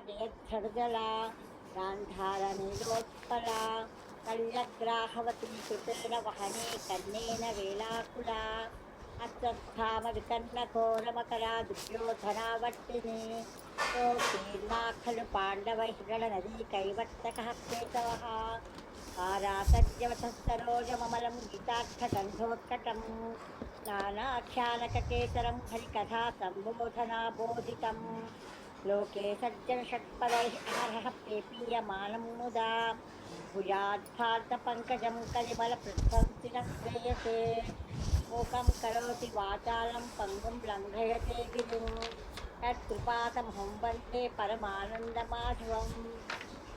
जयच्छर्जला गान्धारनीलोत्पला कल्लग्राहवती कृतेन वहने कर्णेन वेलाकुला अश्वत्थामविकर्णघोरमकरा दुर्योधनावर्तिनी सोत्तीर्णा खलु पाण्डवैर्गणनदी कैवर्तकः केशवः आरासद्यवतः सरोजममलं गीतार्थगन्धोत्कटम् नानाख्यानककेसरं हरिकथा सम्बोधनाबोधितं लोके सज्जनषट्पदैः अहरः पेपीयमानं मुदा भुजाद्भारतपङ्कजं कलिमलपृच्छंसिनः श्रेयसे मूकं करोति वाचालं पङ्गुं लङ्घयते गिरिं तत्कृपातमहं वन्दे परमानन्दमाधवम्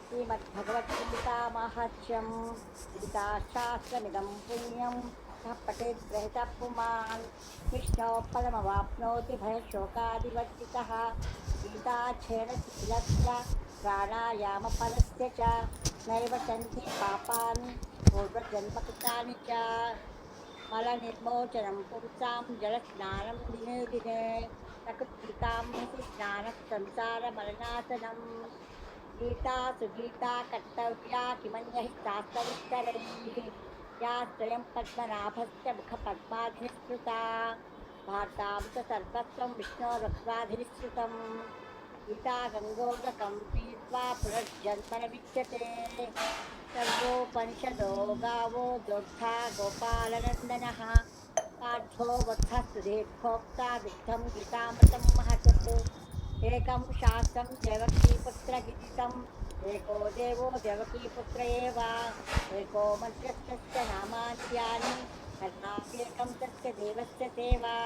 श्रीमद्भगवद्गीतामाहात्म्यं गीताशास्त्रमिदं पुण्यं यः पठेत् ग्रहीतः पुमान् विष्णोः पदमवाप्नोति भयशोकादिवर्जितः गीताध्ययनशीलस्य प्राणायामफलस्य च नैव सन्ति पापानि पूर्वजन्मकृतानि च मलनिर्मोचनं पुंसां जलस्नानं दिने दिने प्रकृतिकां स्नानः संसारमलनाशनम् गीता सुगीता कर्तव्या किमन्यः शास्त्रविस्तरैः या स्वयं पद्मनाभस्य मुखपद्माधिनिःसृता भारतामृत सर्वस्वं विष्णोरस्वाधिनिःसृतं गीता गङ्गोदकं पीत्वा पुनर्जन्म न विद्यते सर्वोपनिषदो गावो दोग्धा गोपालनन्दनः पार्थो वत्सस्तु दीर्घोक्ता दुग्धं गीतामृतं महत् एकं शास्त्रं देवकीपुत्रगीतम् एको देवो देवकीपुत्र एव एको मन्त्रस्तस्य नामान्यानि कर्णाप्येकं तस्य देवस्य सेवा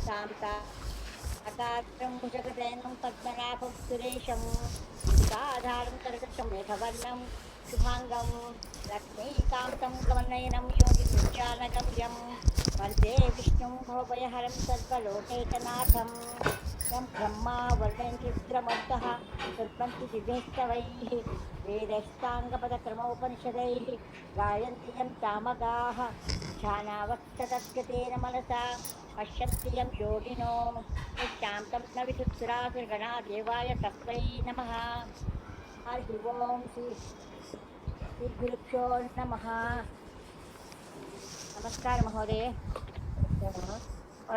शान्ताकारं भुजगशयनं पद्मनाभं सुरेशं मुखाधारं कर्कशं मेघवर्णं शुभाङ्गं लक्ष्मीकान्तं कमलनयनं योगिविज्ञानगम्यं वन्दे विष्णुं भवभयहरं सर्वलोकैकनाथं यं ब्रह्मा वर्णयन्त्रुद्रमन्तः कुर्वन्ति दिव्यैस्तवैः वेदैस्ताङ्गपदक्रमोपनिषदैः गायन्ति यं सामगाः ध्यानावस्थितेन मनसा पश्यन्ति यं योगिनो निशान्तं न विदुत्सुरासुरगणा देवाय तस्मै नमः हरिः ओं श्रीगुरुभ्यो नमः నమస్కారం మహోదయ.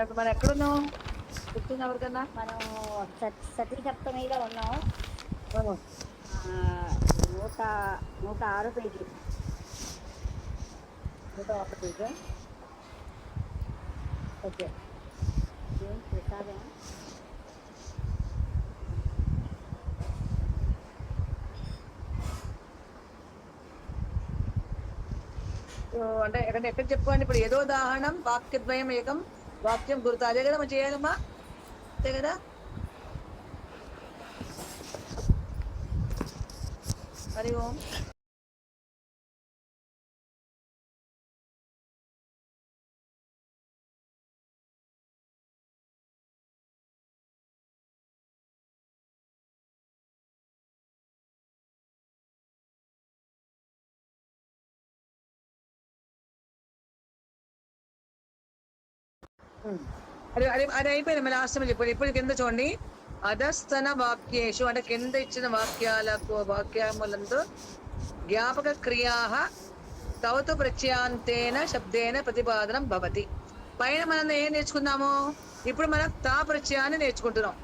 ఇప్పుడు మనం ఎక్కడున్నాం? గుర్తుంది ఎవరికన్నా? మనం సతీ సప్తమిలో ఉన్నాం. 106 పేజీ. 106 పేజీ. ఓకే. ప్రసాదం అంటే ఎక్కడ చెప్పుకోండి. ఇప్పుడు ఏదో దాహరణం వాక్యద్వయం ఏకం వాక్యం గుర్తు, అదే కదా మనం చేయాలమ్మా, అంతే కదా? హరి ఓం. అది అయిపోయింది. మళ్ళీ లాస్ట్ చెప్పండి. ఇప్పుడు కింద చూడండి. అధస్తన వాక్యేషు అంటే కింద ఇచ్చిన వాక్యములందు జ్ఞాపక క్రియా తవతు ప్రత్యాంతేన శబ్దేన ప్రతిపాదనం భవతి. పైన మనం ఏం నేర్చుకున్నాము? ఇప్పుడు మనం తా ప్రత్యయాన్ని నేర్చుకుంటున్నాం.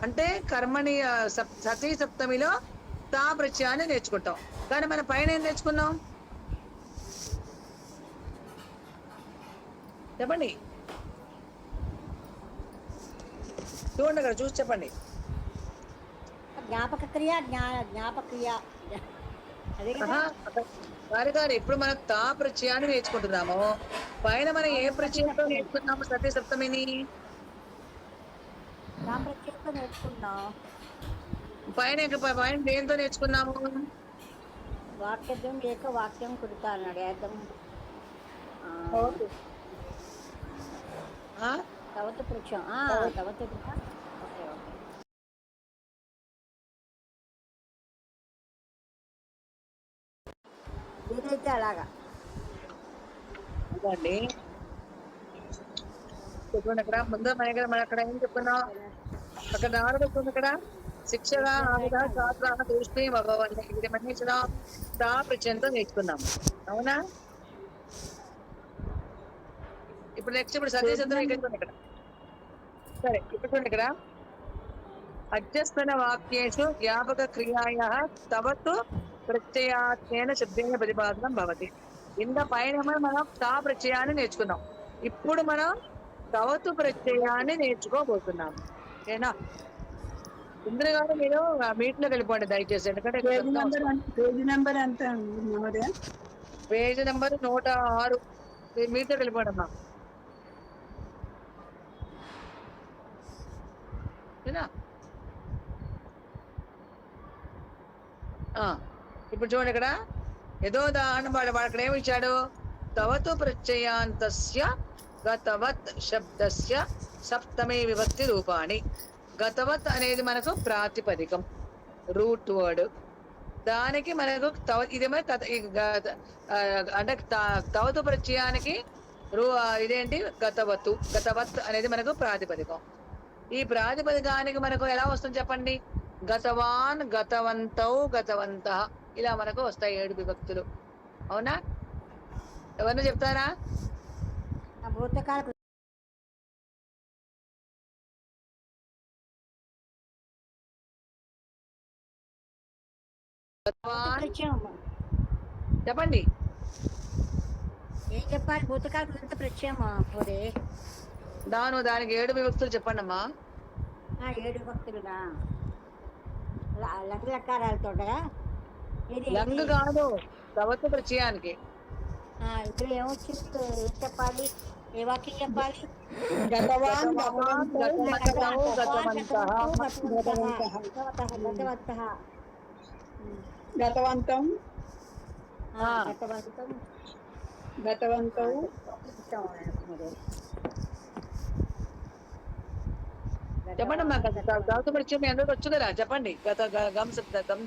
అంటే కర్మణి సతీ సప్తమిలో తా ప్రత్యయాన్ని నేర్చుకుంటాం. కానీ మనం పైన ఏం నేర్చుకున్నాం చెప్పండి, చూడండి అక్కడ చూసి చెప్పండి. జ్ఞాపక క్రియ జ్ఞాపక క్రియ గారు ఇప్పుడు మనం తా ప్రత్యయాన్ని నేర్చుకుంటున్నాము. పైన మనం ఏ ప్రత్యయంతో నేర్చుకున్నాము? సతీ సప్తమిని నేర్చుకున్నాం. పైన దేంతో నేర్చుకున్నాము? వాక్యం ఏక వాక్యం కుడతా అన్నాడు. ఏకం తవతు పృచ్చం తవతు ఇదైతే అలాగా చెప్పండి. అక్కడ ముందు మన అక్కడ ఏం చెప్పుకున్నాం? అక్కడ నారదుడు ఇక్కడ శిక్షగా ఆవిడ శాస్త్ర దూష్మి భగవన్ ఇది మన్నించిన తా ప్రచంతో నేర్చుకున్నాము. అవునా? ఇప్పుడు నెక్స్ట్ ఇప్పుడు సతీశబ్దం ఇక్కడ. సరే ఇప్పుడు చూడండి ఇక్కడ అధ్యస్థన వాక్యేషు జ్ఞాపక క్రియాయ తవతు ప్రత్యయాత్మేన శబ్దేన ప్రతిపాదనం భవతి. ఇంత పైన మనం తా ప్రత్యయాన్ని నేర్చుకున్నాం. ఇప్పుడు మనం తవతు ప్రత్యయాన్ని నేర్చుకోబోతున్నాము. ఓకేనా? ఇంద్ర గారు మీరు మీట్ లోకి వెళ్ళిపోండి దయచేసి, ఎందుకంటే పేజ్ నెంబర్ ఎంత? Page number 106. మీరు మీట్ లోకి వెళ్ళిపోండి అమ్మా. ఇప్పుడు చూడండి ఇక్కడ ఏదో దాని వాడు అక్కడ ఏమి ఇచ్చాడు, తవతు ప్రత్యయాంతస్య గతవత్ శబ్దస్య సప్తమే విభక్తి రూపాణి. గతవత్ అనేది మనకు ప్రాతిపదికం, రూట్ వర్డ్. దానికి మనకు ఇదేమో అంటే తవతు ప్రత్యయానికి ఇదేంటి గతవత్తు. గతవత్ అనేది మనకు ప్రాతిపదికం. ఈ ప్రాతిపదికానికి మనకు ఎలా వస్తుంది చెప్పండి? గతవాన్, గతవంతౌ, గతవంత, ఇలా మనకు వస్తాయి 7 విభక్తులు. అవునా? ఎవరన్నా చెప్తారా? చెప్పండి. ఏం చెప్పాలి? భూతకాల కృత ప్రత్యయమా? దానికి 7 విభక్తులు చెప్పండి అమ్మా. 7 విభక్తులుగా లంగ్ లకారాలతో లంగ్ కాదు, తవతు ప్రత్యయానికి. ఇప్పుడు ఏమొచ్చింది? ఏం చెప్పాలి? ఏ వాక్యం చెప్పాలి? గతవాన్ గతవంతం గతవంతౌ చెప్పండి అమ్మా. ధాతు పరిచయం మీ అందరికి వచ్చు కదా, చెప్పండి. గమ్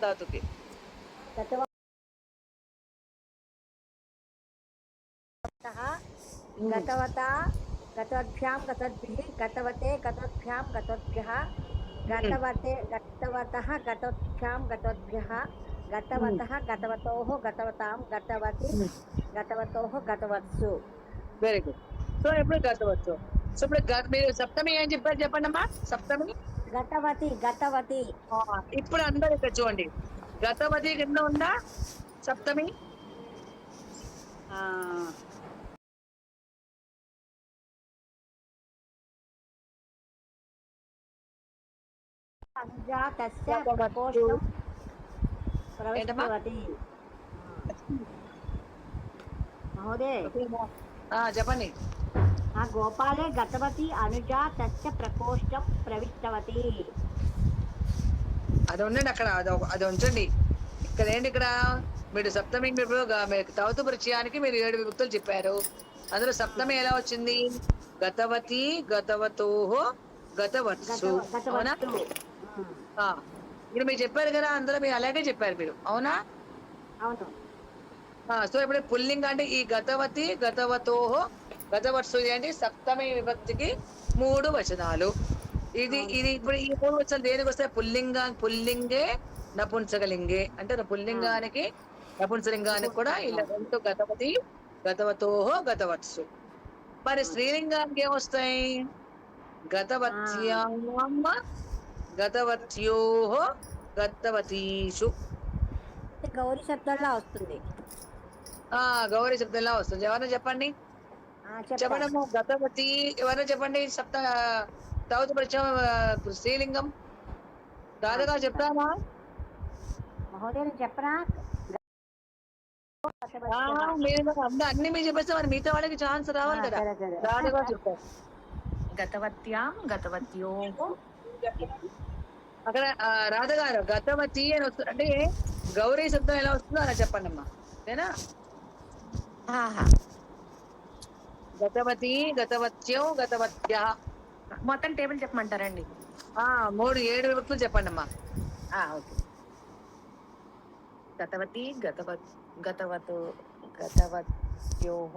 ధాతుకి గతవత, గతవద్భ్యాం, గతద్భిః, గతవతే, గతవద్భ్యాం, గతవద్భ్యః, గతవతే, గతవతః, గతవద్భ్యాం, గతవద్భ్యః, గతవతః, గతవతోః, గతవతాం, గతవతి, గతవతోః, గతవత్సు. Very good. సో ఇప్పుడు గతవత్సు. సో ఇప్పుడు మీరు సప్తమి ఏం చెప్పారు చెప్పండి అమ్మా. సప్తమి గతవతి. గతవతి. ఇప్పుడు అందరు ఇక్కడ చూడండి, గతవతి కింద ఉందా సప్తమి? చెప్పండి. గోపాలే గతవతి అనుజా తస్య ప్రకోష్టం ప్రవిష్టవతి. అది ఉండండి అక్కడ, అది ఉంచండి. ఇక్కడ ఏంటి, ఇక్కడ మీరు సప్తమి తవతు పరిచయానికి మీరు 7 విభక్తులు చెప్పారు. అందులో సప్తమి ఎలా వచ్చింది? గతవతి, గతవతోః, గతవత్సు. అవునా? ఇప్పుడు మీరు చెప్పారు కదా, అందులో మీరు అలాగే చెప్పారు మీరు. అవునా? అవును. సో ఇప్పుడు పుల్లింగ అంటే ఈ గతవతి, గతవతోః, గతవత్సు అంటే సప్తమి విభక్తికి 3 వచనాలు. ఇది ఇప్పుడు ఈ 3 వచనాలు దేనికి వస్తాయి? పుల్లింగే, నపుంసకలింగే. అంటే పుల్లింగానికి నపుంసలింగానికి కూడా ఇలా 2 గతవతి, గతవతోః, గతవత్సు. మరి స్త్రీలింగానికి ఏమొస్తాయి? గతవత్యాం, గతవత్యోః, గతవతీషు. గౌరీ శబ్దంలా వస్తుంది. గౌరీ శబ్దంలా వస్తుంది. ఎవరైనా చెప్పండి. చెప్పండి. గతవతి ఎవరైనా చెప్పండి. తవతు పరిచయం స్త్రీలింగం దాదాగా చెప్తామా? మహోదయం చెప్పరా? అన్ని మీరు చెప్పేస్తే మరి మిగతా వాళ్ళకి ఛాన్స్ రావాలి కదా. దాదాగా చెప్తారు. గతవత్యాం, గతవత్యోః. అక్కడ రాధగారు గతవతి అని వస్తుంది అంటే గౌరీ శబ్దం ఎలా వస్తుందో అలా చెప్పండి అమ్మా. ఓకేనా? గతవతి, గతవత్యౌ, గతవత్యః. మొత్తం టేబుల్ చెప్పమంటారండి? 7 విభక్తులు చెప్పండి అమ్మా. ఓకే. గతవతి, గతవతు, గతవత్యోః.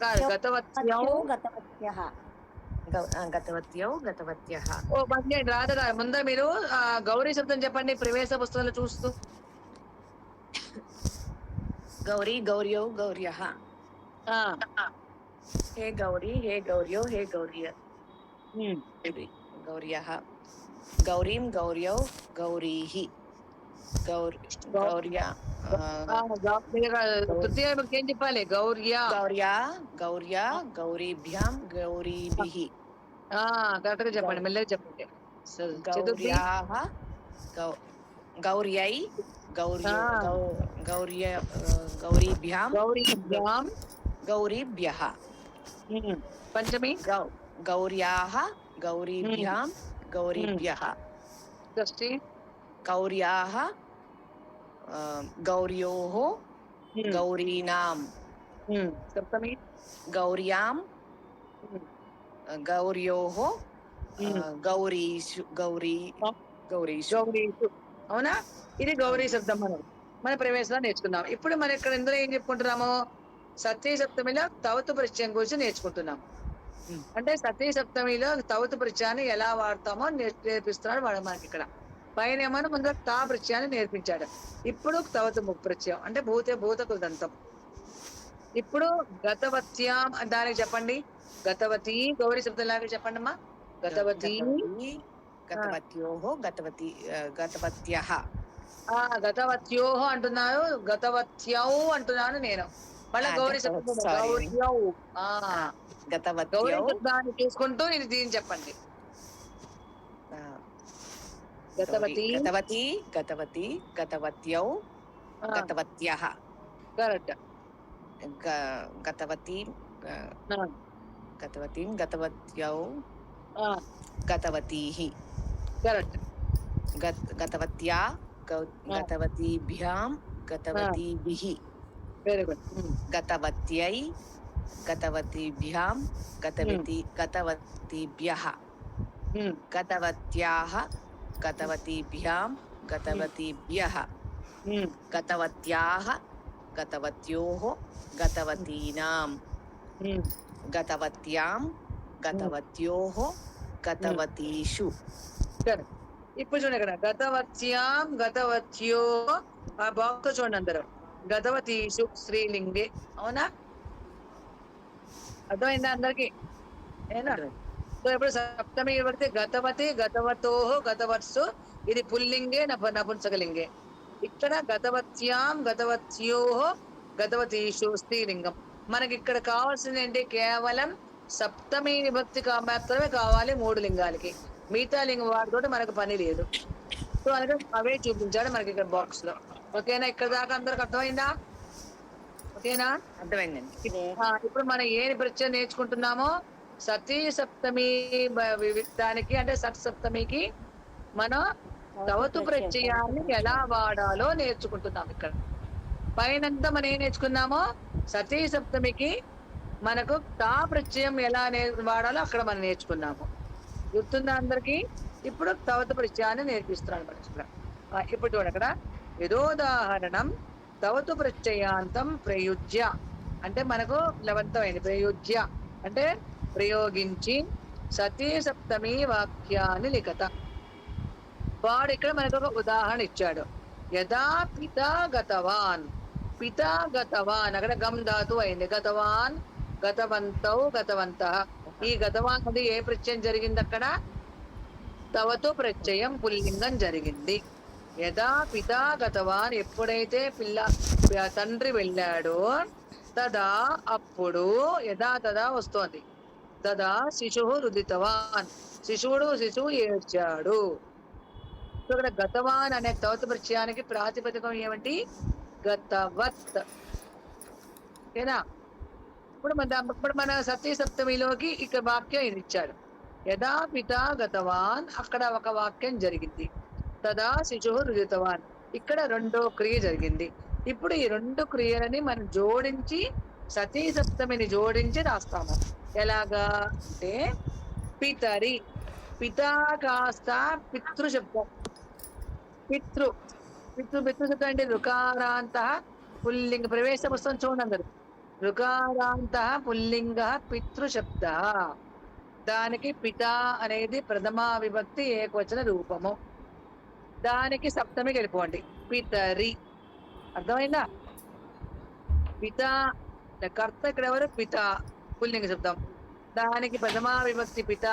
కాదు, గతవత్యౌ, గతవత్యః. గతవత్యౌ గతవత్యః. ఓ పని చేయండి రాధగారు, ముందే మీరు గౌరీ శబ్దం చెప్పండి ప్రవేశ పుస్తకంలో చూస్తూ. గౌరీ గౌర్యౌ గౌర్యః. ఆ, హే గౌరీ హే గౌర్యౌ హే గౌర్య ఉమ్. గౌర్యః. గౌరీం గౌర్యౌ గౌరీః. గౌర్య తృతీయ విభక్తి ఏం చెప్పాలి? గౌర్య. గౌర్యా గౌర్య గౌరీభ్యాం గౌరీభిః. కరెక్ట్ గా చెప్పండి, మెల్లగా చెప్పండి. చతుర్థి గౌర్యాః గౌర్యై గౌర్య గౌర్య గౌరీభ్యాం గౌరీభ్యాం గౌరీభ్యః. పంచమి గౌర్యాః గౌరీభ్యాం గౌరీభ్యః. షష్ఠి గౌర్యాః గౌర్యోః గౌరీణాం. సప్తమి గౌర్యాం గౌర్యోః గౌరీషు గౌరీషు. గౌరీషు. అవునా? ఇది గౌరీ శబ్దం. మన ప్రవేశంలో నేర్చుకున్నాం. ఇప్పుడు మనం ఇక్కడ ఇందులో ఏం చెప్పుకుంటున్నాము? సతీ సప్తమిలో తవతు ప్రత్యయం గురించి నేర్చుకుంటున్నాం. అంటే సతీ సప్తమిలో తవతు ప్రత్యయాన్ని ఎలా వాడతామో నేర్పిస్తున్నాడు వాడు మనకి. ఇక్కడ పైన ఏమన్నా ముందు తా ప్రత్యయాన్ని నేర్పించాడు. ఇప్పుడు తవతు ప్రత్యయం అంటే భూత కృదంతం. ఇప్పుడు గతవత్యాం దానికి చెప్పండి. గతవతి గౌరీ శబ్దం లాగా చెప్పండి అమ్మా. గతవతి గతవత్యోః గతవత్యః. గతవత్యోహ అంటున్నారు, గతవత్యౌ అంటున్నాను నేను. మళ్ళీ గౌరీ శబ్దం గౌర్యౌ. గౌరీ శబ్దాన్ని తీసుకుంటూ ఇది దీన్ని చెప్పండి. గతవతి గతవతి గతవతి గతవత్యౌ గతవత్యః. కరెక్ట్. గతవతి గతవతీం గతవత్యౌ గతవతీః. కరెక్ట్. గతవత్యా గతవతీభ్యాం గతవతీభిః. Very good. గతవత్యై గతవతీభ్యాం గతవతీభ్యః. గతవత్యాః గతవతీభ్యాం గతవతీభ్యః. గతవత్యాః గతవత్యోః గతవతీనాం. గతవత్యాం గతవత్యోః గతవతీషు. ఇప్పుడు చూడండి ఇక్కడ గతవత్యాం గతవత్యో. ఆ బాక్స్ చూడండి అందరూ. గతవతీషు స్త్రీలింగే. అవునా? అర్థమైందా అందరికి? సో ఇప్పుడు సప్తమి పడితే గతవతి గతవతోహ గతవత్సు, ఇది పుల్లింగే నపుంసకలింగే. ఇక్కడ గతవత్యాం గతవత్యోహ గతవతీషు స్త్రీలింగం. మనకి ఇక్కడ కావాల్సింది ఏంటి? కేవలం సప్తమి విభక్తి మాత్రమే కావాలి 3 లింగాలకి. మిగతా లింగం వాటితోటి మనకు పని లేదు. సో అందుకే అవే చూపించాడు మనకి ఇక్కడ బాక్స్ లో. ఓకేనా? ఇక్కడ దాకా అందరికి అర్థమైందా? ఓకేనా? అర్థమైందండి. ఇప్పుడు మనం ఏ ప్రత్యయం నేర్చుకుంటున్నామో సతీ సప్తమి దానికి అంటే సత్ సప్తమికి మనం తవతు ప్రత్యయాన్ని ఎలా వాడాలో నేర్చుకుంటున్నాం. ఇక్కడ పైనంతా మనం ఏం నేర్చుకున్నామో సతీ సప్తమికి మనకు తా ప్రత్యయం ఎలా వాడాలో అక్కడ మనం నేర్చుకున్నాము. గుర్తుందా అందరికి? ఇప్పుడు తవతు ప్రత్యయాన్ని నేర్పిస్తున్నాడు మనకి. ఇప్పుడు చూడండి అక్కడ యథోదాహరణం తవతు ప్రత్యయాంతం ప్రయుజ్య అంటే మనకు లవంతమైంది. ప్రయుజ్య అంటే ప్రయోగించి సతీ సప్తమి వాక్యాన్ని లిఖత. వాడు ఇక్కడ మనకు ఒక ఉదాహరణ ఇచ్చాడు. యథా పితా గతవాన్. పితా గతవాన్ అక్కడ గమ్ ధాతు అయింది. గతవాన్ గతవంతౌ గతవంతః. ఈ గతవాన్ అది ఏ ప్రత్యయం జరిగింది? అక్కడ తవతు ప్రత్యయం పుల్లింగం జరిగింది. యథా పితా గతవాన్ ఎప్పుడైతే తండ్రి వెళ్ళాడో తదా అప్పుడు యథా తదా వస్తోంది. తదా శిశువు రుదితవాన్ శిశువు ఏడ్చాడు. ఇక్కడ గతవాన్ అనే తవతు ప్రత్యయానికి ప్రాతిపదికం ఏమిటి? గతవత్. ఓకేనా? ఇప్పుడు మన సతీ సప్తమిలోకి ఇక్కడ వాక్యం ఇది ఇచ్చాడు. యథా పితా గతవాన్ అక్కడ ఒక వాక్యం జరిగింది. తదా శిశువు రుదితవాన్ ఇక్కడ 2వ క్రియ జరిగింది. ఇప్పుడు ఈ 2 క్రియలని మనం జోడించి సతీ సప్తమిని జోడించి రాస్తాము. ఎలాగా అంటే పితరి. పితా కాస్త పితృ శబ్దం. పితృ శబ్దం అంటే రుకారాంత పుల్లింగ. ప్రవేశ పుస్తకం చూడండి అందరు. రుకారాంత పుల్లింగ పితృశబ్ద. దానికి పిత అనేది ప్రథమా విభక్తి ఏకవచన రూపము. దానికి సప్తమికి వెళ్ళిపోండి, పితరి. అర్థమైందా? పిత కర్త ఇక్కడ ఎవరు? పిత పుల్లింగ శబ్దం. దానికి ప్రథమా విభక్తి పిత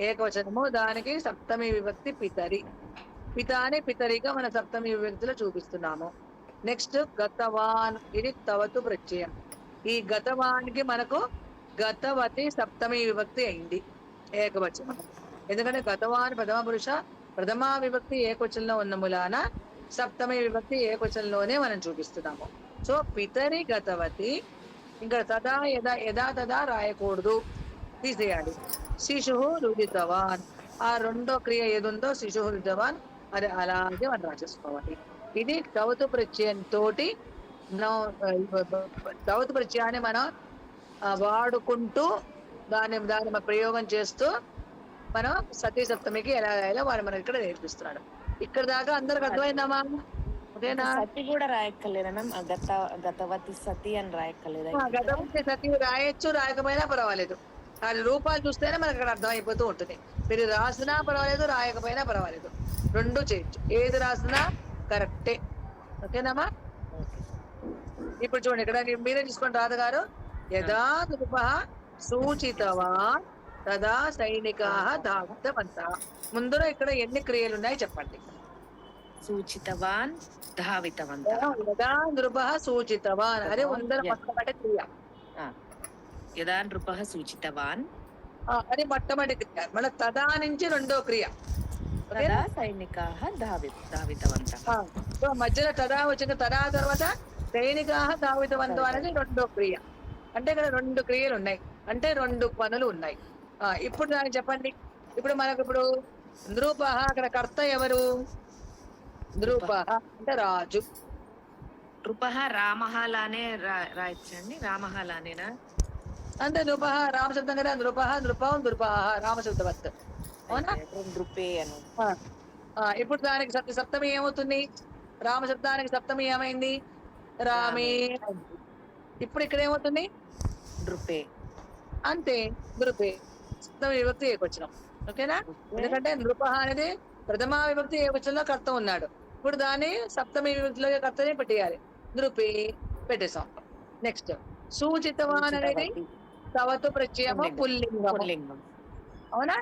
ఏకవచనము, దానికి సప్తమి విభక్తి పితరి. పిత అని పితరిగా మన సప్తమి విభక్తిలో చూపిస్తున్నాము. నెక్స్ట్ గతవాన్, ఇది తవతు ప్రత్యయం. ఈ గతవానికి మనకు గతవతి సప్తమి విభక్తి అయింది ఏకవచనం. ఎందుకంటే గతవాన్ ప్రథమ పురుష ప్రథమా విభక్తి ఏకవచనంలో ఉన్న మూలాన సప్తమి విభక్తి ఏకవచనంలోనే మనం చూపిస్తున్నాము. సో పితరి గతవతి, ఇంకా తదా యదా యదా తదా రాయకూడదు, తీసేయాలి. శిశువు రుదితవాన్, ఆ రెండో క్రియ ఏదుందో శిశువు రుదితవాన్ అది అలాగే మనం రాసేసుకోవాలి. ఇది తవతు ప్రత్యయం తోటి తవతు ప్రత్యయాన్ని మనం వాడుకుంటూ దాన్ని మనం ప్రయోగం చేస్తూ మనం సతీ సప్తమికి ఎలా ఎలా వాడు మనం ఇక్కడ నేర్పిస్తున్నాడు. ఇక్కడ దాకా అందరికి అర్థమైందమ్మా? ఓకేనా? సతి కూడా రాయక్కర్లేదా మ్యామ్? గతవతి సతి అని రాయక్కర్లేదా? గతవతి సతి రాయొచ్చు, రాయకపోయినా పర్వాలేదు. దాని రూపాలు చూస్తేనే మనకు అక్కడ అర్థం అయిపోతూ ఉంటుంది. మీరు రాసినా పర్వాలేదు, రాయకపోయినా పర్వాలేదు, రెండు చేయొచ్చు. ఏది రాసినా కరెక్టే. ఓకేనామా? ఇప్పుడు చూడండి, ఇక్కడ మీరే చూసుకోండి రాధ గారు. యదా నృపః సూచితవాన్ తదా సైనికాః ధావితవంతః. ముందర ఇక్కడ ఎన్ని క్రియలు ఉన్నాయి చెప్పండి. సూచితవాన్ ధావితవంతః. యదా నృపః సూచితవాన్ అదే ముందర మొట్టమొదటి క్రియ. యదా నృపః సూచితవాన్ అది మొట్టమొదటి క్రియ. మళ్ళీ తదా నుంచి రెండో క్రియ. తదా సైనికాః ధావితవంతః. మధ్యలో తదా వచ్చిన తదా తర్వాత సైనికాః ధావితవంతః అనేది రెండో క్రియ. అంటే ఇక్కడ రెండు క్రియలు ఉన్నాయి, అంటే రెండు పనులు ఉన్నాయి. ఇప్పుడు దాన్ని చెప్పండి. ఇప్పుడు మనకు ఇప్పుడు నృపః, అక్కడ కర్త ఎవరు? నృపః అంటే రాజు. నృపః రామః లానే రాయచ్చండి. రామః లానేనా? అంటే నృపః రామశబ్దం కదా. నృపః నృపం నృపః రామశబ్దవత్. అవునా? నృపే అను. ఇప్పుడు దానికి సప్తమి ఏమవుతుంది? రామశబ్దానికి సప్తమి ఏమైంది? రామే. ఇప్పుడు ఇక్కడ ఏమవుతుంది? నృపే. అంతే, నృపే సప్తమి విభక్తి ఏకవచనం. ఓకేనా? ఎందుకంటే నృపః అనేది ప్రథమా విభక్తి ఏకవచనంలో కర్త ఉన్నాడు. ఇప్పుడు దాన్ని సప్తమి విభక్తిలో కర్తనే పెట్టేయాలి. నృపే పెట్టేసాం. నెక్స్ట్ సూచితవాన్ అనేది తవతు ప్రత్యయము పుల్లింగం. అవునా?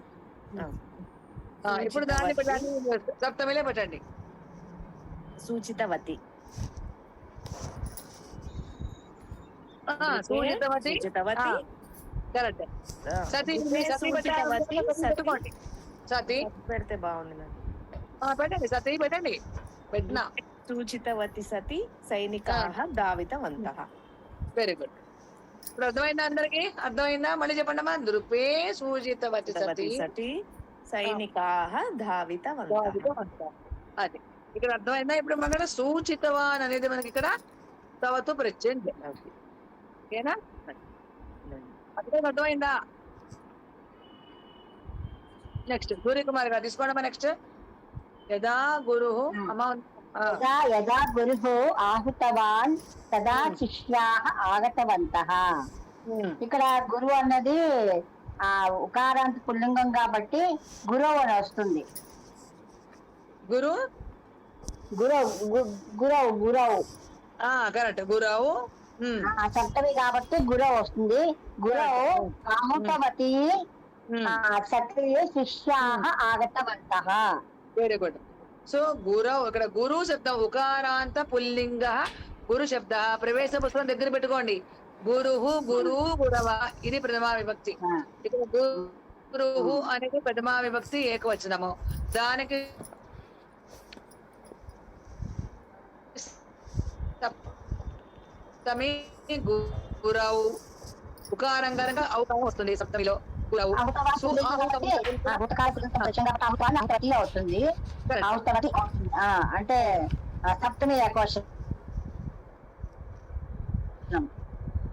ఇప్పుడు దాన్ని పెట్టండి, సప్తమిలే పెట్టండి. సూచితవతి. సూచితవతి కరెక్ట్. సతీ సతీ పెడితే బాగుంది. పెట్టండి, సతీ పెట్టండి. పెట్టినా సూచితవతి సతి సైనికాః ధావితవంతః. Very good. ఇప్పుడు అర్థమైందా అందరికి? అర్థమైందా? మళ్ళీ చెప్పండి అమ్మా. నృపే సూచితవతి సతి సతి సైనికాః ధావితవంతః. అది ఇక్కడ అర్థమైందా? ఇప్పుడు మన సూచితవాన్ అనేది మనకి ఇక్కడ తవతు ప్రత్యయం. ఓకేనా? అదే అర్థమైందా? నెక్స్ట్ సూర్యకుమార్ గారు తీసుకోండి. నెక్స్ట్ యదా గురుః యదా గురుః ఆహుతవాన్ తదా శిష్యాః ఆగతవంతః. ఇక్కడ గురువు అన్నది ఉకారాంత పుల్లింగం కాబట్టి గురువు అని వస్తుంది. గురువు కరెక్ట్. గురవు సప్తమి కాబట్టి గురవు వస్తుంది. గురవు ఆహుతవతి సతి శిష్యాః ఆగతవంతః. Very good. సో గురవు ఇక్కడ గురు శబ్దం ఉకారాంత పుల్లింగ గురు శబ్ద ప్రవేశ పుస్తకం దగ్గర పెట్టుకోండి. గురుహు గురు గురవ ఇది ప్రథమా విభక్తి. ఇక్కడ గురుహు అనేది ప్రథమా విభక్తి ఏకవచనము. దానికి సప్తమి గురవు ఉకారం కనుక ఔకారం వస్తుంది సప్తమిలో. గురవు అవుతుంది అంటే సప్తమి ఏకవచనం.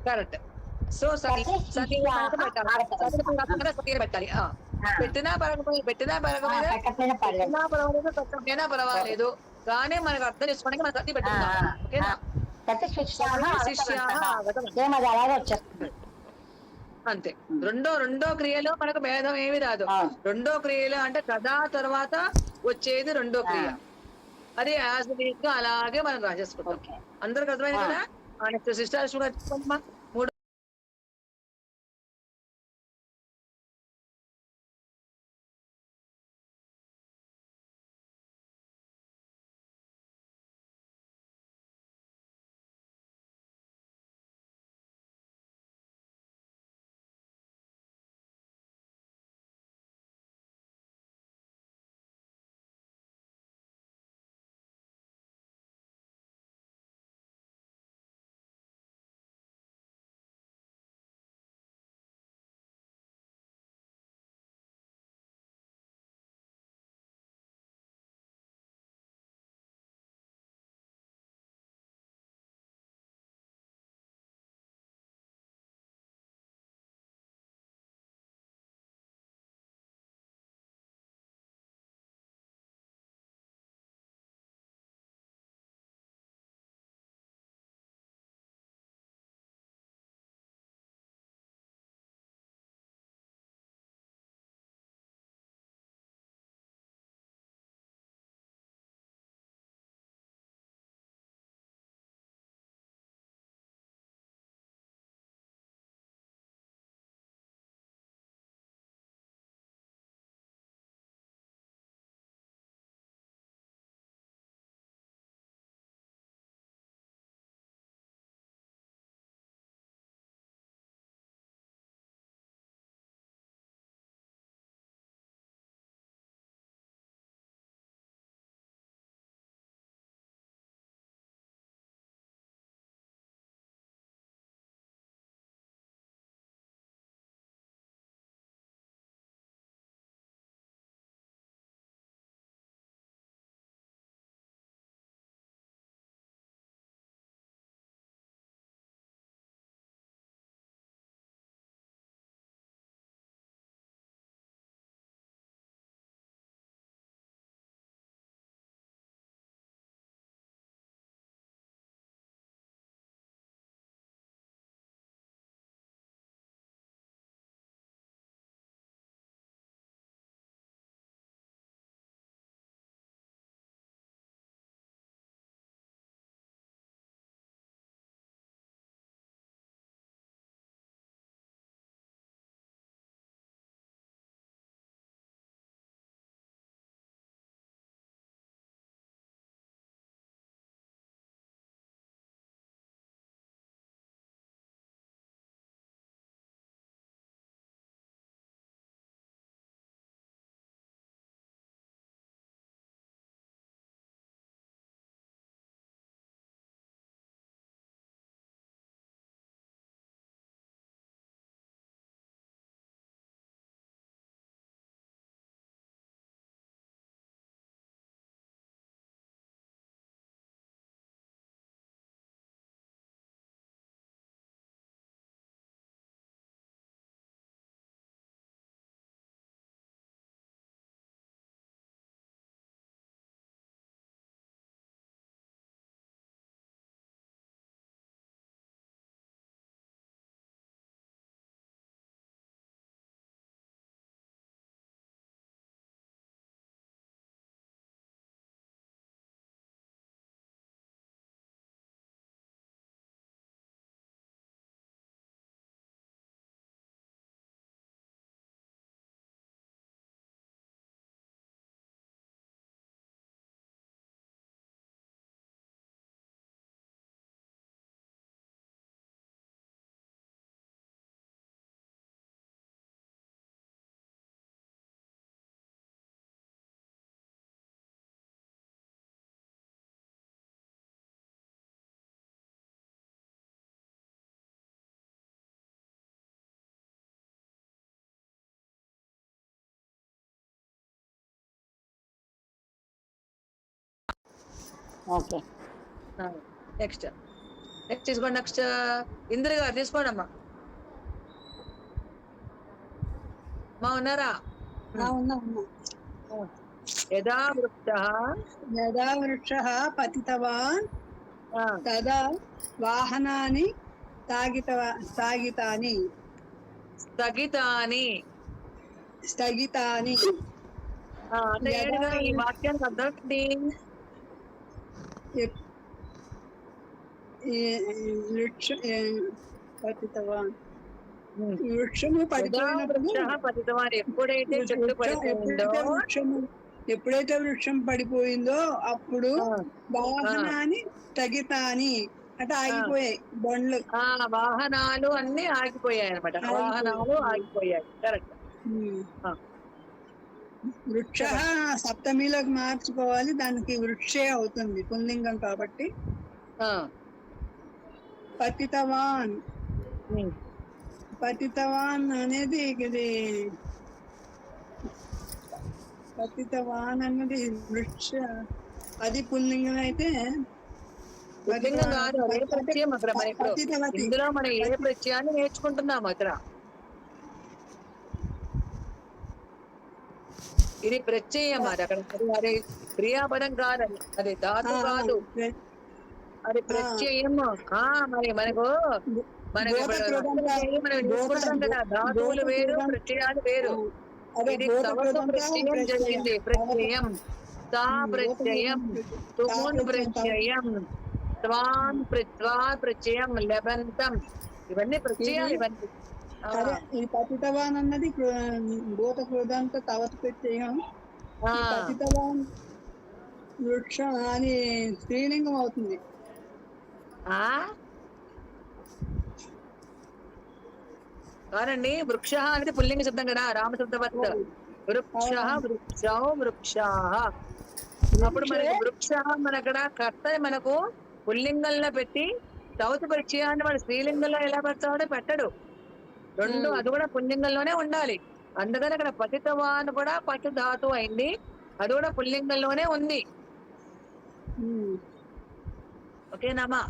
కరెక్ట్. సో సతీ పెట్టాలి. పెట్టినా పర్వాలేదు, కానీ మనకు అర్థం చేసుకోవడానికి మనం సతీ పెట్టుకుందాం. ఓకేనా? అలాగే వచ్చేస్తుంది. అంతే. రెండో క్రియలో మనకు భేదం ఏమి రాదు. అవును. రెండో క్రియలో అంటే కదా తర్వాత వచ్చేది రెండో క్రియ. అది యాజ్ గా అలాగే మనం రాసేసుకుంటాం. ఓకే. అందరికి అర్థమైంది కదా. నెక్స్ట్ సిస్టర్ చెప్పమ్మా. మూడో ఓకే. నెక్స్ట్ తీసుకోండి. నెక్స్ట్ ఇందిర గారు తీసుకోండి అమ్మా. మా ఉన్నారా? ఉన్నా ఉన్నా. యదా వృక్షః యదా వృక్షః పతితవాన్ తదా వాహనాని స్థాగితాని స్థగితాని. స్థగితాని. అంటే ఏడుగా ఈ వాక్యానికి అర్థం ఏంటి? పతితవాన్ వృక్షము పడిపోయినప్పుడు పతితవాన్ ఎప్పుడైతే చెట్టు పడిపోయిందో, ఎప్పుడైతే వృక్షం పడిపోయిందో అప్పుడు వాహనాన్ని స్థగితాని అంటే ఆగిపోయాయి బండ్లు. వాహనాలు అన్ని ఆగిపోయాయి అనమాట. వాహనాలు ఆగిపోయాయి. కరెక్ట్. వృక్ష సప్తమిలోకి మార్చుకోవాలి, దానికి వృక్షే అవుతుంది పుల్లింగం కాబట్టి. పతితవాన్. పతితవాన్ అనేది ఇది పతితవాన్ అన్నది వృక్ష, అది పుల్లింగం అయితే పుల్లింగం కాదు, అదే ప్రత్యయం. అక్కడ ఇందులో మనం ఏ ప్రత్యయాన్ని నేర్చుకుంటున్నాం అక్కడ. ఇది ప్రత్యయం. అది అక్కడ అదే క్రియాపదం కాదు, అది ధాతు కాదు, అది ప్రత్యయం. మరి మనకు మనం చూసుకుంటాం కదా, ధాతువులు వేరు ప్రత్యయాలు వేరు. ఇది తవకు ప్రత్యయం జరిగింది. ప్రత్యయం తా ప్రత్యయం, తుమున్ ప్రత్యయం, త్వాన్ ప్రత్యయం, లబంతం, ఇవన్నీ ప్రత్యయాలు. ఇవన్నీ ఈ పతితవాన్ అన్నది భూత కృదంత తవత్ ప్రత్యయం. పతితవాన్ వృక్షం అని స్త్రీలింగం అవుతుంది. కాదండి, వృక్ష అనేది పుల్లింగ శబ్దం కదా, రామశబ్దవత్. వృక్ష, వృక్షౌ, వృక్షాః. అప్పుడు మనకి వృక్ష మనక్కడ కర్త మనకు పుల్లింగంలో పెట్టి తవతు పరిచయాన్ని వాడు స్త్రీలింగంలో ఎలా పెడతాడో పెట్టడు. రెండు అది కూడా పుల్లింగంలోనే ఉండాలి. అందుకని అక్కడ పతితవాన్ కూడా పతి ధాతు అయింది, అది కూడా పుల్లింగంలోనే ఉంది. ఓకేనామా?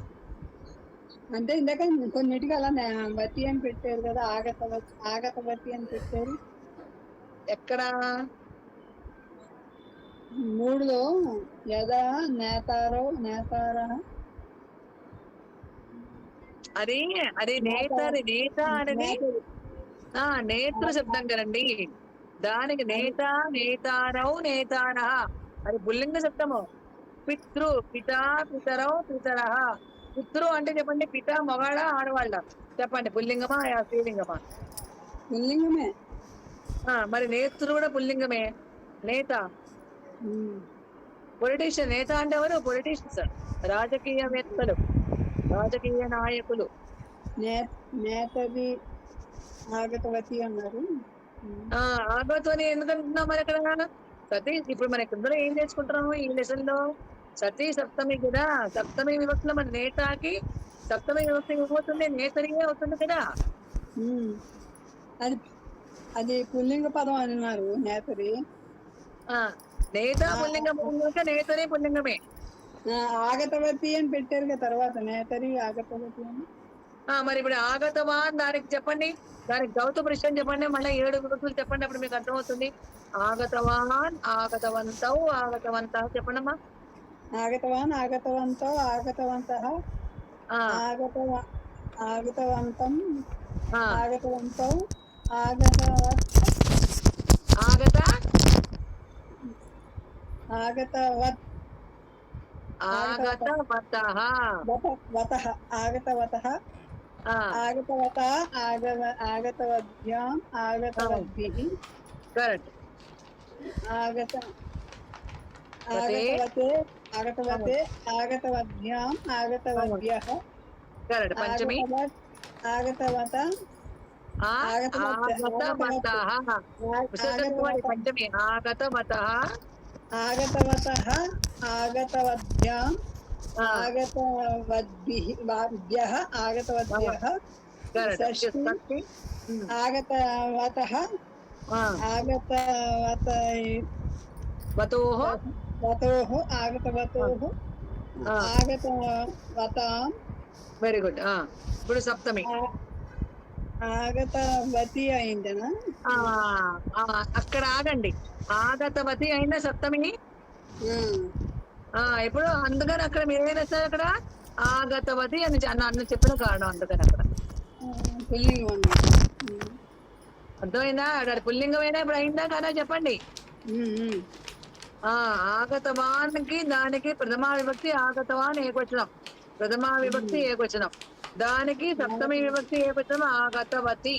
అంటే ఇందాక కొన్నిటికి అలా వతి అని పెట్టారు కదా, ఆగతవతి అని పెట్టారు. ఎక్కడ? 3లో యదా నేతారో నేతార. అది నేత అనేది నేత్ర శబ్దం కదండి. దానికి నేత, నేతారౌ, నేతార అది పుల్లింగ శబ్దము. పితృ, పితా, పితరౌ, పితరః. పితృ అంటే చెప్పండి, పిత మగాడ ఆడవాళ్ళ చెప్పండి, పుల్లింగమా స్త్రీలింగమా? పుల్లింగమే. మరి నేత్రుడు కూడా పుల్లింగమే. నేత పొలిటీషియన్. నేత అంటే ఎవరు? పొలిటీషియన్స్, రాజకీయవేత్తలు, రాజకీయ నాయకులు. నేతది ఆగతవతి అన్నారు. ఆగతవతి ఎందుకంటున్నాం మరి అక్కడ? సతీ. ఇప్పుడు మన ఇందులో ఏం నేర్చుకుంటున్నాము ఈ లెసన్ లో? సతీ సప్తమి కదా. సప్తమి విభక్తిలో మన నేతాకి సప్తమి విభక్తి ఇవ్వబోతుంది, నేతరియే అవుతుంది కదా. అది పుల్లింగ పదం అన్నారు. నేతరి నేత పుల్లింగం, నేతరి పుల్లింగమే. ఆగతవతి అని పెట్టారు కదా తర్వాత, నేతరి ఆగతవతి అని. మరి ఇప్పుడు ఆగతవాన్ దానికి చెప్పండి, దానికి గౌతు ప్రశ్న చెప్పండి, మళ్ళీ 7 విభక్తులు చెప్పండి, అప్పుడు మీకు అర్థమవుతుంది. ఆగతవాన్, ఆగతవంతౌ, ఆగతవంతః చెప్పండి అమ్మా. ఆగతవాన్, ఆగతవంతో, ఆగతవంతః, ఆగతవంతం, ఆగతవంతౌ, ఆగతవత్, ఆగతవత్, ఆగతవతః, ఆగతవతః, ఆగతవత, ఆగతవద్భ్యాం, ఆగతవద్భిః. కరెక్ట్. ఆగతవతే, ఆగతవతే, ఆగతవద్భ్యాం, ఆగతవద్భ్యః. కరెక్ట్. పంచమి. ఆగతవత, పంచమి. ఆగతవతః, ఆగతవతః, ఆగతవద్భ్యాం, ఆగతవద్భ్యః, ఆగతవద్భ్యః. షష్ఠి. ఆగతవతః, వతోః, ఆగతవతోః, ఆగతవతాం. Very good. ఇప్పుడు సప్తమి. ఆగతవతి అయిందనా? అక్కడ ఆగండి. ఆగతవతి అయిన సప్తమి. ఇప్పుడు అందుకని అక్కడ మీరేం రాస్తారు? అక్కడ ఆగతవతి అని అన్న చెప్పిన కారణం అందుకని అక్కడ అర్థమైందా? అది పుల్లింగమైనా ఇప్పుడు అయిందా కదా చెప్పండి. ఆగతవాన్కి దానికి ప్రథమా విభక్తి ఆగతవాన్ ఏకవచనం, ప్రథమా విభక్తి ఏకవచనం, దానికి సప్తమి విభక్తి ఏకవచనం ఆగతవతి.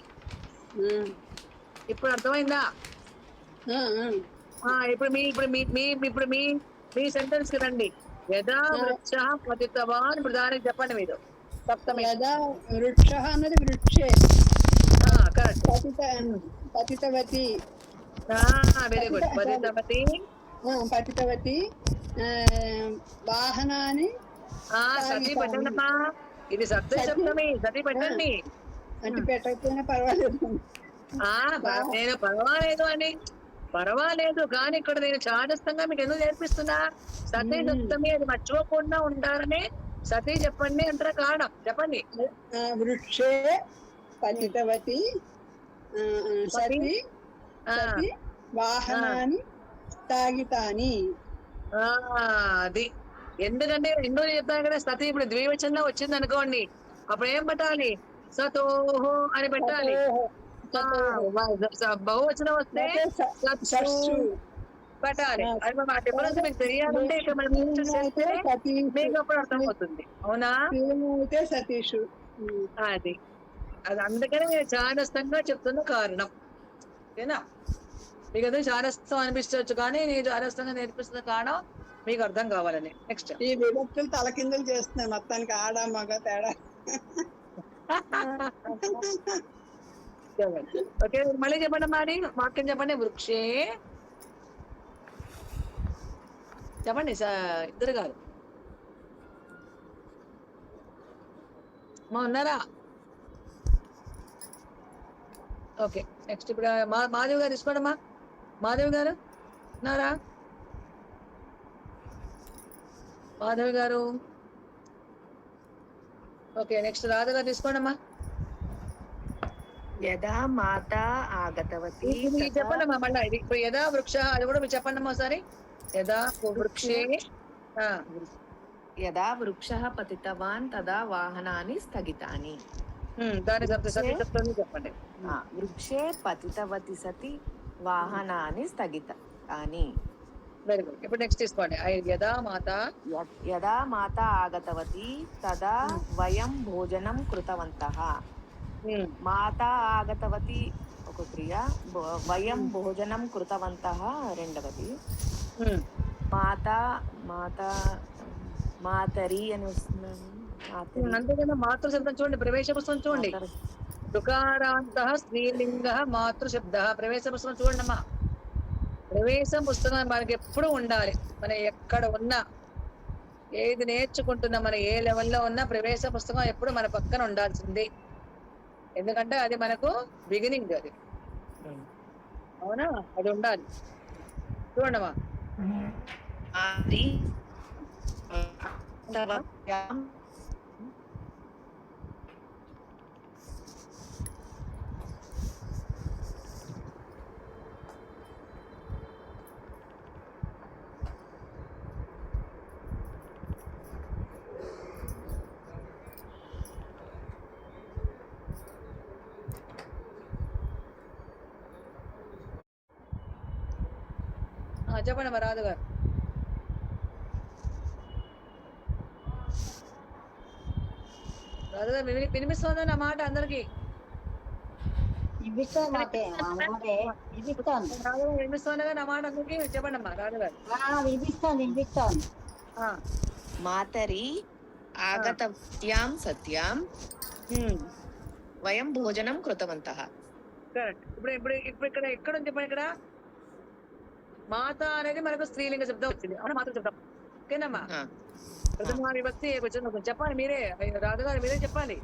ఇప్పుడు అర్థమైందా? ఇప్పుడు మీ ఇప్పుడు మీ మీ ఇప్పుడు మీ మీ సెంటెన్స్ కి రండి. యదా వృక్ష పతితవాన్, ఇప్పుడు దానికి చెప్పండి మీరు సప్తమి. యదా వృక్ష అన్నది వృక్షే, కరెక్ట్. పతితవతి, వెరీ గుడ్. పతితవతి, పతితవతి, వాహనాన్ని సతి పెట్టండమ్మా. ఇది సప్తమి, సతి పెట్టండి. అంటే పెట్టకపోయినా పర్వాలేదు. నేను పర్వాలేదు కానీ ఇక్కడ నేను చాదస్తంగా మీకు ఎందుకు నేర్పిస్తున్నా? సతీ సప్తమి అది మర్చిపోకుండా ఉంటారని సతీ చెప్పండి అంటారా కారణం చెప్పండి. వృక్షే పతితవతి సతి సతి వాహనాన్ని స్థాగితాని. అది ఎందుకంటే రెండో చెప్తాను కదా, సతీ ఇప్పుడు ద్వివచనంలో వచ్చింది అనుకోండి, అప్పుడు ఏం పెట్టాలి? సతోహో అని పెట్టాలి. బహువచనం వస్తే పెట్టాలి. అది మా డిఫరెన్స్ మీకు తెలియాలంటే ఇక్కడ మనం మీకు అప్పుడు అర్థమవుతుంది. అవునా? సతీషు. అది అది అందుకనే నేను చాదస్తంగా చెప్తున్న కారణం. ఓకేనా? మీకు అది చాదస్తం అనిపించవచ్చు కానీ నేను చాదస్తంగా నేర్పిస్తున్న కారణం మీకు అర్థం కావాలని. నెక్స్ట్ ఈ విభక్తులు తలకిందులు చేస్తున్నాయి మొత్తానికి, ఆడ మగ తేడా. ఓకే, మళ్ళీ చెప్పండి మరి వాక్యం చెప్పండి. వృక్షే చెప్పండి ఇద్దరు గారు మా ఉన్నారా? ఓకే, నెక్స్ట్ ఇప్పుడు మాధవి గారు తీసుకోండమ్మా. మాధవి గారు ఉన్నారా? మాధవి గారు. ఓకే, నెక్స్ట్ రాధ గారు తీసుకోండమ్మా. యదా మాత ఆగతవతి. చెప్పండమ్మా మళ్ళీ. ఇది ఇప్పుడు యదా వృక్ష అది కూడా మీరు చెప్పండమ్మా ఒకసారి. యదా వృక్షే, యదా వృక్షః పతితవాన్ తదా వాహనాని స్థగితాని. దాని సప్తమి చెప్పండి. వృక్షే పతితవతి సతి వాహనాని స్థగితాని. Very good. ఇప్పుడు నెక్స్ట్ తీసుకోండి. యదా మాత ఆగతవతి తదా వయం భోజనం కృతవంతః. మాత ఆగతవతి ఒక క్రియ, వయం భోజనం కృతవంతః రెండవది. మాత మాత మాతరి అని వస్తున్నాను. అంతేకన్నా మాతృ శబ్దం చూడండి, ప్రవేశ పుస్తకం చూడండి. ఋకారాంత స్త్రీలింగ మాతృశబ్ద. ప్రవేశ పుస్తకం చూడండి అమ్మా. ప్రవేశం పుస్తకం మనకి ఎప్పుడు ఉండాలి. మనం ఎక్కడ ఉన్నా, ఏది నేర్చుకుంటున్నా, మన ఏ లెవెల్లో ఉన్నా ప్రవేశ పుస్తకం ఎప్పుడు మన పక్కన ఉండాల్సిందే. ఎందుకంటే అది మనకు బిగినింగ్. అది అవునా? అది ఉండాలి. చూడమ్మా. చెప్పండి మరి రాధ గారు. రాధ గారు వినిపిస్తుందా నా మాట అందరికి? వినిపిస్తుందా నా మాట అందరికి? చెప్పండి అమ్మా రాధ గారు. వినిపిస్తోంది. మాతరి ఆగతవత్యాం సత్యాం వయం భోజనం కృతవంతః. కరెక్ట్. ఇప్పుడు ఇప్పుడు ఇప్పుడు ఇక్కడ ఎక్కడ ఉంది చెప్పండి. ఇక్కడ మాత అనేది మనకు స్త్రీలింగ శబ్దం వచ్చింది. అవునా? మాత శబ్దం. ఓకేనమ్మా? ప్రథమ విభక్తి చెప్పాలి మీరే, రాధగారు మీరే చెప్పాలి.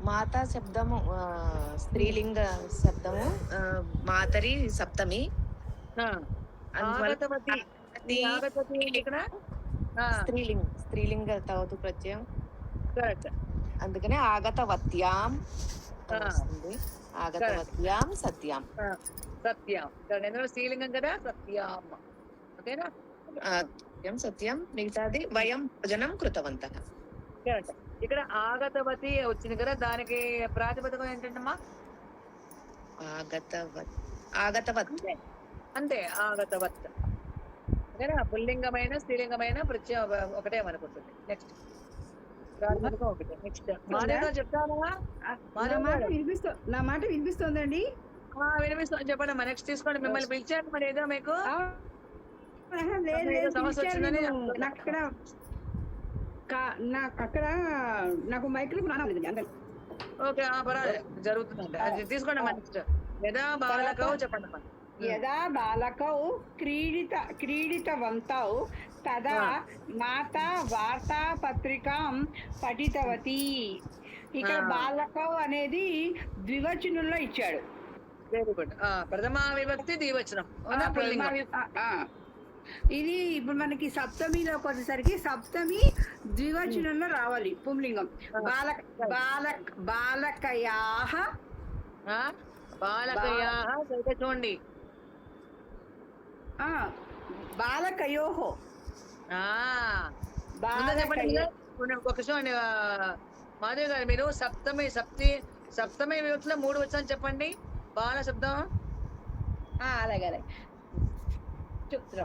మాతా శబ్దము స్త్రీలింగ శబ్దము, మాతరి సప్తమి. స్త్రీలింగ తవతు ప్రత్యయం. కరెక్ట్. అందుకనే ఆగతవత్యాం ఆగతవత్యాం సత్యాం. సత్యం ఎందుకంటే స్త్రీలింగం కదా, సత్యాం. ఓకేనా? సత్యం. మిగతాది వయం భోజనం కృతవంతః. ఇక్కడ ఆగతవతి వచ్చింది కదా, దానికి ప్రాతిపదికం ఏంటంటమ్మా? ఆగతవత్ ఆగతవత్ అంతే అంతే ఆగతవత్. ఓకేనా? పుల్లింగమైన స్త్రీలింగమైన ప్రత్యయ ఒకటే మనకుంటుంది. నెక్స్ట్ ప్రాతిపదికం ఒకటే. నెక్స్ట్ మాధవ్ గారు చెప్తారా? నా మాధవ్ మాట గారు నా మాట వినిపిస్తోందండి. వినిపిస్తుంది, చెప్పండి అమ్మా. నెక్స్ట్ తీసుకోండి. మిమ్మల్ని పిలిచారు మరి ఏదో మీకు లేదు ఏదో లేదు సమస్య పిలిచారు వచ్చిందని నేను. నాకు అక్కడ నాకు మైక్లో ప్రాణం లేదండి అందరు. ఓకే, పర్వాలేదు, జరుగుతుందండి. అది తీసుకోండి అమ్మా. నెక్స్ట్ యదా బాలకౌ చెప్పండి అమ్మా. యదా బాలకౌ క్రీడితవంతౌ తదా మాతా వార్తాపత్రికాం పఠితవతి. ఇక్కడ బాలకౌ అనేది ద్వివచనంలో ఇచ్చాడు. Very good. ప్రథమా విభక్తి ద్వివచనం. అవునా? పుల్లింగం. ఇది ఇప్పుడు మనకి సప్తమిలోకి వచ్చేసరికి సప్తమి ద్వివచనంలో రావాలి పుంలింగం. బాలకయాహ బాలకయాహ సరిగ్గా చూడండి. బాలకయోహో చెప్పండి. ఒక చూడండి మాధవ్ గారు, మీరు సప్తమి విభక్తిలో 3 వచ్చాను చెప్పండి. బాల శబ్దం అలాగే అలాగే చెప్తున్నా.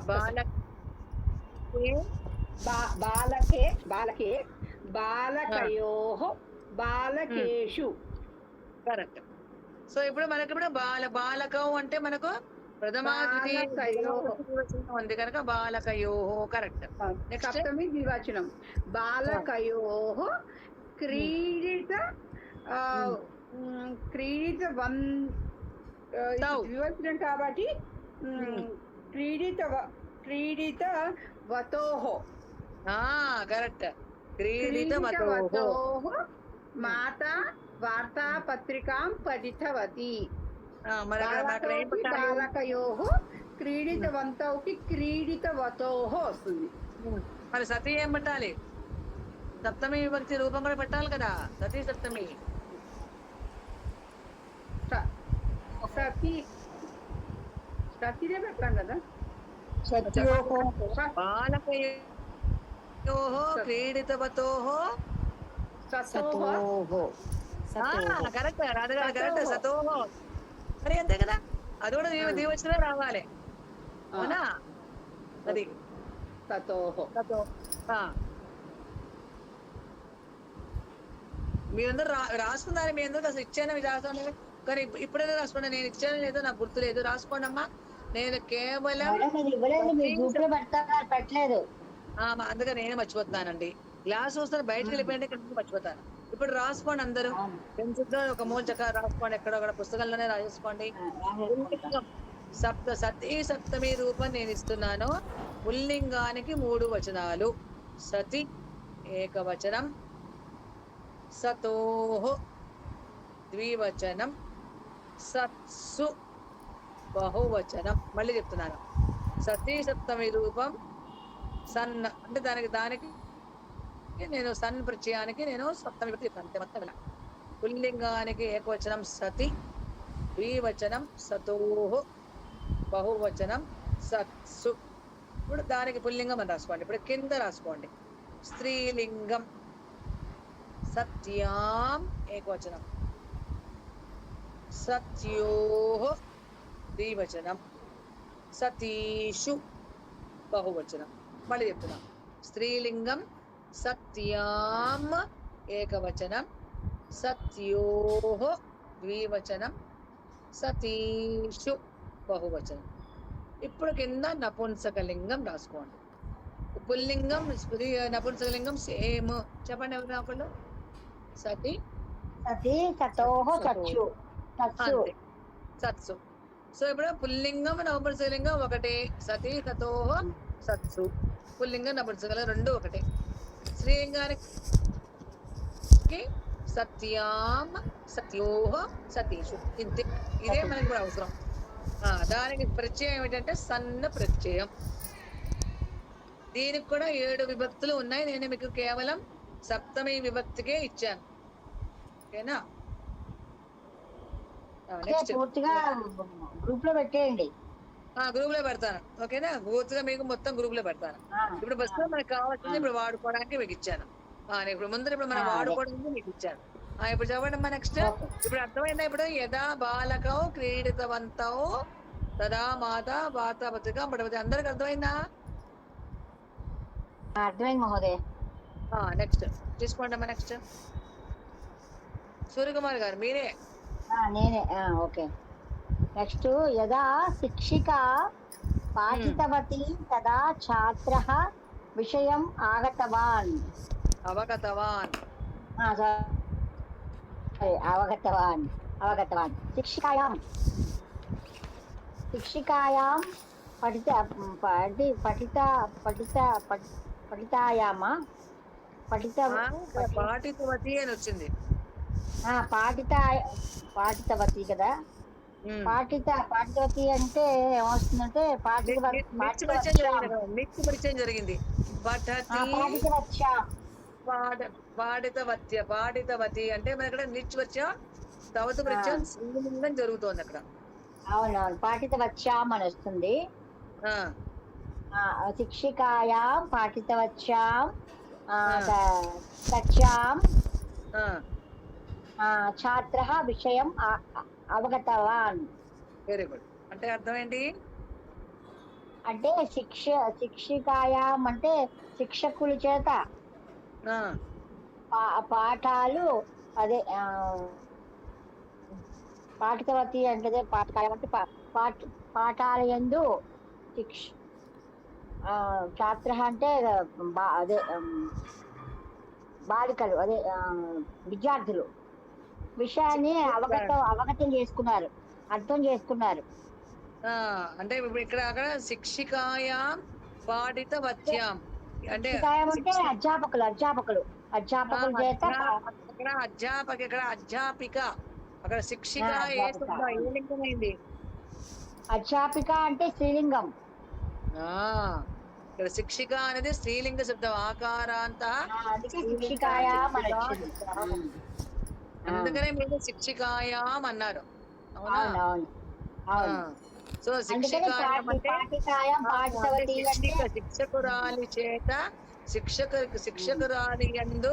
బాలకే బాలకయోహో బాలకేషు. కరెక్ట్. సో ఇప్పుడు మనకి బాలకం అంటే మనకు ప్రథమా ద్వితీయ ఉంది కనుక బాలకయోహో. కరెక్ట్. సప్తమి ద్వివచనం. బాలకయోహో క్రీడిత ద్వివచనం కాబట్టి క్రీడిత వతోహో. కరెక్ట్. క్రీడిత వతోహో మాతా వార్తాపత్రికాం పఠితవతి. బాలకయోహో క్రీడితవంతౌకి క్రీడితవతోహో వస్తుంది. మరి సతీ ఏం పెట్టాలి? సప్తమి విభక్తి రూపం కూడా పెట్టాలి కదా. సతీ సప్తమి. సతీనే పెట్టాం కదా. బాలకయోహో క్రీడితవతోహో కరెక్ట్. రాధగారు కరెక్ట్. సతోహో మరి అంతే కదా. అది కూడా దీవచనమే రావాలి. అవునా? అది సతోహో. మీరందరూ రాసుకున్నారు. మీ అందరూ అసలు ఇచ్చాను రాసుకోండి. కానీ ఇప్పుడైనా రాసుకోండి. నేను ఇచ్చాను లేదో నాకు గుర్తు లేదు. రాసుకోండి అమ్మా. నేను కేవలం అందుకే నేనే మర్చిపోతున్నానండి. గ్లాస్ చూస్తాను బయటకు వెళ్ళిపోయింటే మర్చిపోతాను. ఇప్పుడు రాసుకోండి అందరూ. పెన్సిల్తో ఒక మూల చక్కగా రాసుకోండి. ఎక్కడొక్కడ పుస్తకంలోనే రాసేసుకోండి. సతీ సప్తమి రూపం నేను ఇస్తున్నాను. పుల్లింగానికి 3 వచనాలు. సతి ఏకవచనం, సతోహో ద్వివచనం, సత్సు బహువచనం. మళ్ళీ చెప్తున్నాను. సతీ సప్తమి రూపం సన్ అంటే దానికి నేను సన్ ప్రత్యయానికి నేను సప్తమి చెప్తాను. మొత్తం ఇలా. పుల్లింగానికి ఏకవచనం సతి, ద్వివచనం సతోహో, బహువచనం సత్సు. ఇప్పుడు దానికి పుల్లింగం అని రాసుకోండి. ఇప్పుడు కింద రాసుకోండి. స్త్రీలింగం సత్యాం ఏకవచనం, సత్యోహో ద్వివచనం, సతీషు బహువచనం. మళ్ళీ చెప్తున్నాం. స్త్రీలింగం సత్యాం ఏకవచనం, సత్యోహో ద్వివచనం, సతీషు బహువచనం. ఇప్పుడు కింద నపుంసకలింగం రాసుకోండి. పుల్లింగం నపుంసకలింగం సేమ్. చెప్పండి ఎవరు ఒకళ్ళు. సతి సత్సు. సో ఇప్పుడు పుల్లింగం నపుంసకలింగం ఒకటే. సతి సతోహో సత్సు. పుల్లింగం నపుంసకలింగం 2 ఒకటే. స్త్రీలింగానికి సత్యాం సత్యోహో సతీషు. ఇంతే. ఇదే మనకి కూడా అవసరం. దానికి ప్రత్యయం ఏమిటంటే సన్న ప్రత్యయం. దీనికి కూడా 7 విభక్తులు ఉన్నాయి. నేను మీకు కేవలం సప్తమి విభక్తికే ఇచ్చాను. ఓకేనా? పూర్తిగా గ్రూప్ లో పెట్టేయండి. గ్రూప్ లో పెడతాను. ఓకేనా? పూర్తిగా మీకు మొత్తం గ్రూప్ లో పెడతాను. ఇప్పుడు ప్రస్తుతం మనకు కావాల్సింది ఇప్పుడు వాడుకోవడానికి మీకు ఇచ్చాను. ఇప్పుడు మనం వాడుకోవడానికి మీకు ఇచ్చాను. ఇప్పుడు చెప్పండి అమ్మా నెక్స్ట్. ఓకే. ఇప్పుడు అర్థమైందా? ఇప్పుడు యదా బాలకౌ క్రీడితవంతౌ తదా మాత వాతావతిగా పడవతి. అందరికి అర్థమైందా? అర్థమైంది మహోదయ. నెక్స్ట్ తీసుకోండి అమ్మా. నెక్స్ట్ సూర్యకుమార్ గారు మీరే. నేనే. ఓకే. నెక్స్ట్ యదా శిక్షిక పాఠితవతి తదా ఛాత్రః విషయం ఆగతవాన్. అవగతవాన్. అవగతవాన్. శిక్షికాయాం పఠితాయామా పాఠితవతి అని వచ్చింది. పాఠితవతి కదా. పాఠితవతి అంటే ఏమొస్తుందంటే నిత్య పరిచయం జరిగింది. పాఠితవతి అంటే మన ఇక్కడ నిత్యవత్య తవతు పరిచయం స్త్రీలింగం జరుగుతోంది అక్కడ. అవునవును, పాఠితవత్యాం అని వస్తుంది. శిక్షికాయాం పాఠితవత్యాం తచ్చాం ఛాత్రః విషయం అవగతవాన్. Very good. అంటే అర్థం ఏంటి? అంటే శిక్షికాయాం అంటే శిక్షకుల చేత పాఠాలు, అదే పాఠితవతి అంటే పాఠకాలం అంటే పాఠాలయందు ఛాత్ర అంటే అదే బాలికలు, అదే విద్యార్థులు విషయాన్ని అవగతం చేసుకున్నారు, అర్థం చేసుకున్నారు. అంటే ఇప్పుడు ఇక్కడ అక్కడ శిక్షికాయాం పాఠితవత్యాం అంటే అధ్యాపకులు చేత. అక్కడ అధ్యాపక, ఇక్కడ అధ్యాపిక, అక్కడ శిక్షిక ఏ లింగమైంది? అధ్యాపిక అంటే స్త్రీలింగం. ఇక్కడ శిక్షిక అనేది స్త్రీలింగ శబ్దం. ఆకారాంత అందుకనే మీరు శిక్షికాయాం అన్నారు. సో శిక్షికాయాం అంటే శిక్షకురాలి చేత శిక్షకురాలి యందు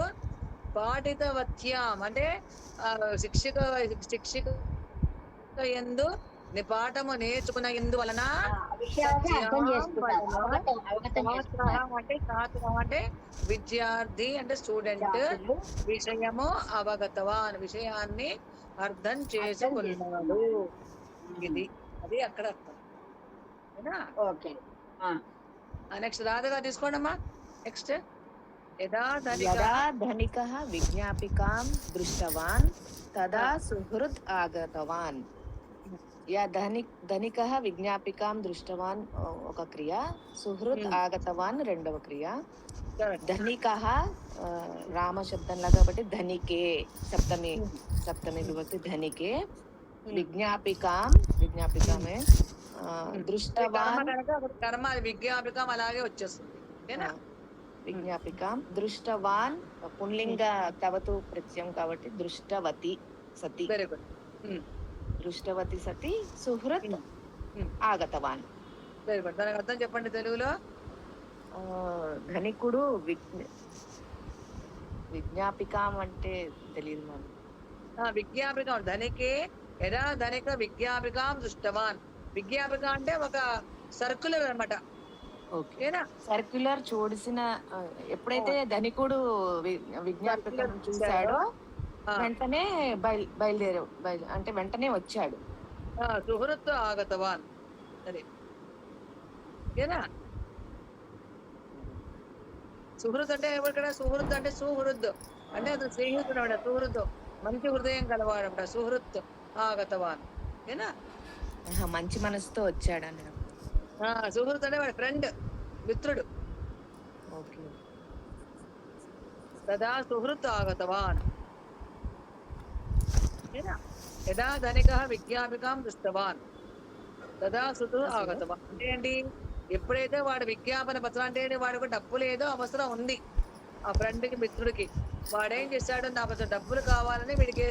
పాఠితవత్యాం అంటే శిక్షిక యందు పాఠము నేర్చుకున్న ఇందువలన అంటే విద్యార్థి అంటే స్టూడెంట్ విషయము అవగతవాన్ విషయాన్ని అర్థం చేసుకున్నాడు. ఇది అది అక్కడ అర్థం. నెక్స్ట్ రాధగా తీసుకోండి అమ్మా. నెక్స్ట్ యదా ధనికః విజ్ఞాపికాం దృష్టవాన్ తదా సుహృద్ ఆగతవాన్. ధనికః విజ్ఞాపికాం దృష్టవాన్ ఒక క్రియ, సుహృద్ ఆగతవాన్ రెండవ క్రియ. ధనికః రామశబ్దంలా కాబట్టి ధనికే సప్తమి విభక్తి ధనికే. విజ్ఞాపికామే దృష్టవాన్ కర్మ విజ్ఞాపికం అలాగే వచ్చేస్తుంది. విజ్ఞాపికాం దృష్టవాన్ పుంలింగ తవతు ప్రత్యయం కాబట్టి దృష్టవతి సతి. Very good. దృష్టవతి సతి సుహృత్ ఆగతవాన్. Very good. దానికి అర్థం చెప్పండి తెలుగులో. ధనికుడు విజ్ఞాపికాం అంటే తెలియదు మనం. విజ్ఞాపికం ధనికే యదా ధనిక విజ్ఞాపికాం దృష్టవాన్. విజ్ఞాపిక అంటే ఒక సర్కులర్ అన్నమాట. ఓకేనా? సర్క్యులర్ చూసిన ఎప్పుడైతే ధనికుడు విజ్ఞాపికం చూశాడో వెంటనే అంటే వెంటనే వచ్చాడు. సుహృత్ ఆగతవాన్. సరే ఓకేనా? సుహృత్ అంటే ఇక్కడ సుహృత్ అంటే సుహృద్ అంటే అతను స్నేహితుడు అన్నమాట. సుహృద్ మంచి హృదయం కలవాడట. సుహృత్ ఆగతవాన్. ఓకేనా? మంచి మనసుతో వచ్చాడు అన్నాడు. సుహృత్ అంటే వాడి ఫ్రెండ్, మిత్రుడు. తదా సుహృత్ ఆగతవాన్. యదా ధనికః విజ్ఞాపికాం దృష్టవాన్ తదా సుహృత్ ఆగతవాన్. అంటే ఏంటి? ఎప్పుడైతే వాడు విజ్ఞాపన పత్రం అంటే వాడికి డబ్బు లేదో అవసరం ఉంది ఆ ఫ్రెండ్ కి, మిత్రుడికి, వాడేం చేశాడు, నాకు అసలు డబ్బులు కావాలని వీడికి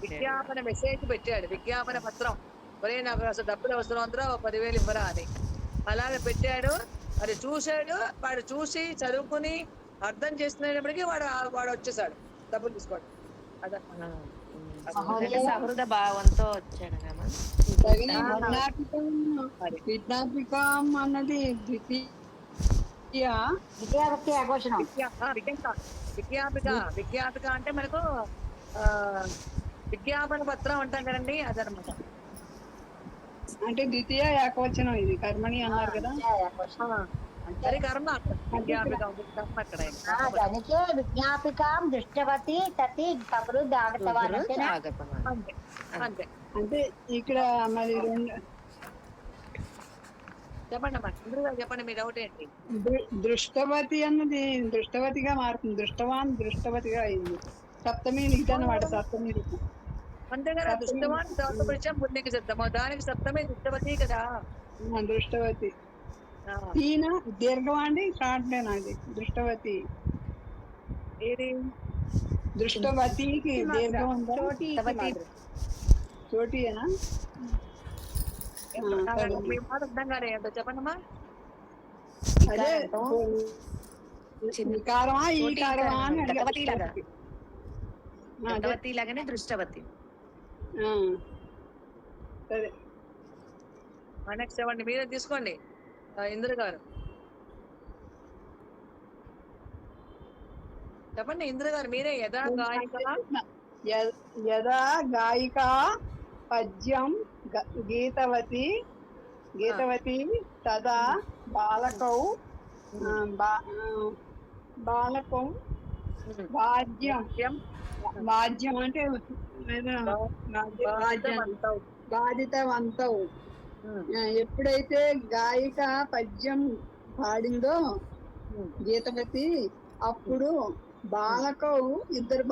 విజ్ఞాపన మెసేజ్ పెట్టాడు. విజ్ఞాపన పత్రం, ఒరే నాకు అసలు డబ్బులు అవసరం అందరూ 10,000 ఇవ్వరా అని. అలాగే పెట్టాడు. అది చూశాడు. వాడు చూసి చదువుకుని అర్థం చేసుకునేటప్పటికీ వాడు వచ్చేసాడు డబ్బులు తీసుకోండి. అదే అంటే సహృద భావంతో వచ్చాడు కదా. విజ్ఞాపికం అన్నది ద్వితీయ విద్యాభక్తి ఏకవచనం. విజ్ఞాపిక అంటే మనకు విజ్ఞాపన పత్రం అంటాం కదండి, అదనమాట. అంటే ద్వితీయ ఏకవచనం, ఇది కర్మణి అన్నారు కదా. అది కర్మ విజ్ఞాపిక కర్మ అక్కడ. దానికే విజ్ఞాపికాం దృష్టవతి తతి కపులు దాగతవాన్ అంతేనా? అంతే అంతే. అంటే ఇక్కడ మరి చెప్పండి అమ్మా, చెప్పండి మీ డౌట్ ఏంటి? దృష్టవతి అన్నది దృష్టవతిగా మారుతుంది, దృష్టవాన్ దృష్టవతిగా అయింది. సప్తమి లిఖిత అన్నమాట, సప్తమి లిఖితం. అంతే కదా, దృష్టవాన్ దృష్టం పుణ్యకి సిద్ధము, దానికి సప్తమే దృష్టవతి కదా. దృష్టవతి ఈయన దీర్ఘం అండి, షార్ట్లేనా అది దృష్టవతి? ఏది దృష్టవతికి దీర్ఘం ఉందా? చోటీయేనా? మీ మాట అర్థం కాలే, ఏంటో చెప్పండమ్మా. అదే కారమా ఈ కారమా అని గతవతి లాగానే దృష్టవతి. సరే, నెక్స్ట్ చెప్పండి, మీరే తీసుకోండి ఇంద్ర గారు. చెప్పండి ఇంద్ర గారు, మీరే. యథా గాయిక పద్యం గీతవతి తదా బాలకౌ వాద్యం అంటే బాధితవంతౌ. ఎప్పుడైతే గాయిక పద్యం పాడిందో గీతవతి, అప్పుడు బాలకౌ ఇద్దరు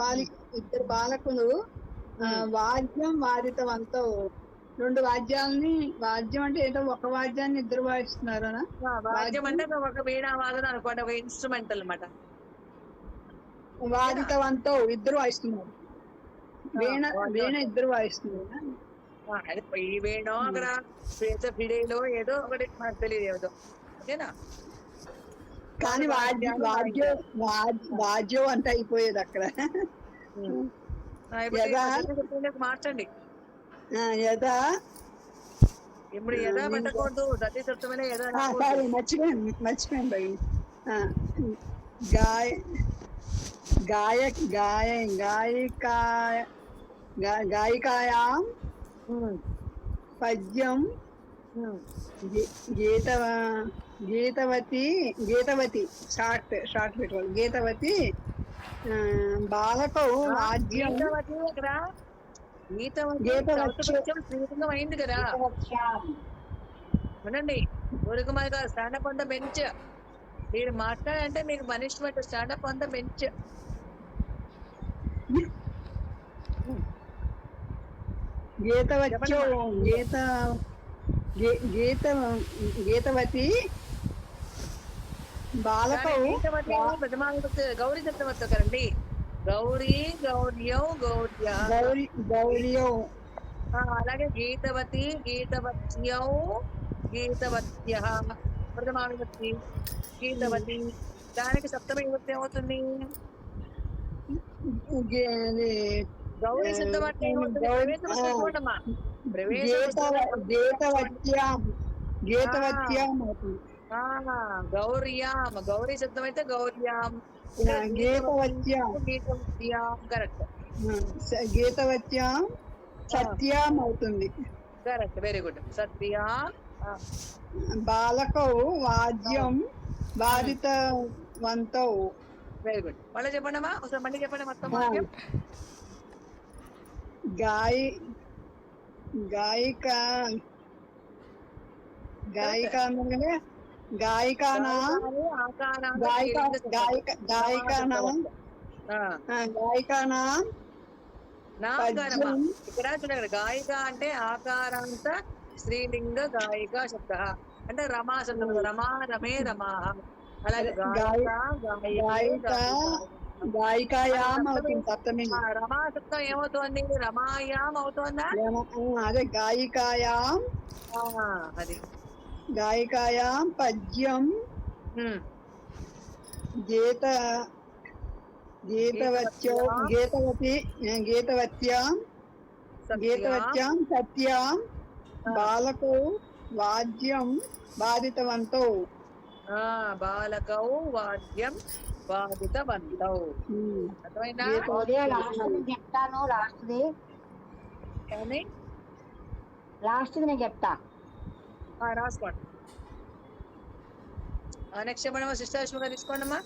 బాలకులు వాద్యం వాదితవంతౌ, రెండు వాద్యాలని, వాద్యం అంటే ఏదో ఒక వాద్యాన్ని ఇద్దరు వాయిస్తున్నారు. వాద్యం అంటే ఒక వీణా వాదన అనుకోండి, ఒక ఇన్స్ట్రుమెంట్ అన్నమాట. వాదితవంతో ఇద్దరు వాయిస్తున్నారు, వీణ ఇద్దరు వాయిస్తున్నారు. ఈ వేణో అక్కడ ఫిడేలో ఏదో ఒకటి మనకు తెలియదు, ఏదో ఓకేనా. కానీ వాద్యం అంతా అయిపోయేది అక్కడ. మార్చండి. యదా ఇప్పుడు యదా పెట్టకూడదు, సతీ సప్తమిలో యదా. మర్చిపోయాను భగిని. గాయికాయాం పద్యం గీతవతి షార్ట్ పెట్టుకోవాలి. గీతవతి బాలకౌ వాద్యం శ్రీలింగం అయింది కదా. వినండి, ఊరుకుమారి గారు, స్టాండప్ ఆన్ ద బెంచ్. మీరు మాట్లాడంటే మీకు punishment, stand up on the bench. గీతవతి బాలకౌ గౌరీ సప్తమత్వ కదండి. గౌర్యౌ అలాగే గీతవత్యః ప్రథమా విభక్తి గీతవతి, దానికి సప్తమ విభక్తి ఏమవుతుంది? గౌరీ శబ్దం అంటే చూడమ్మా, గౌర్యాం, గౌరీ శబ్దం అయితే గౌర్యాం, కరెక్ట్. గీతవత్యాం సత్యాం అవుతుంది. Correct, very good. సత్యా. బాలకౌ వాద్యం బాధితవంతౌ. Very good. మళ్ళీ చెప్పండి అమ్మా, ఒకసారి మళ్ళీ చెప్పండి మొత్తం. గాయికానాం ఇక్కడ చూడండి, గాయిక అంటే ఆకారాంత స్త్రీలింగ గాయిక శబ్ద అంటే రమా శబ్దం, రమా రమే రమా. అలాగే గాయికాయాం అవుతుంది సప్తమి. రమా శబ్దం ఏమవుతోంది? రమాయాం అవుతోందా? అదే గాయికాయాం. అది గాయికాయాం పద్యం గీతవత్యో గీతవత్యాం సత్యాం బాలకౌ వాద్యం బాధితవంతౌ. బాలకౌ వాద్యం బాధితవంతౌ. అర్థమైందా? ఉదయం లాస్ట్ నేను చెప్తాను. లాస్ట్ నేను చెప్తా. రాసుకోండి. నెక్స్ట్ చెప్పండి సిస్టర్ అశ్విక తీసుకోండి అమ్మా.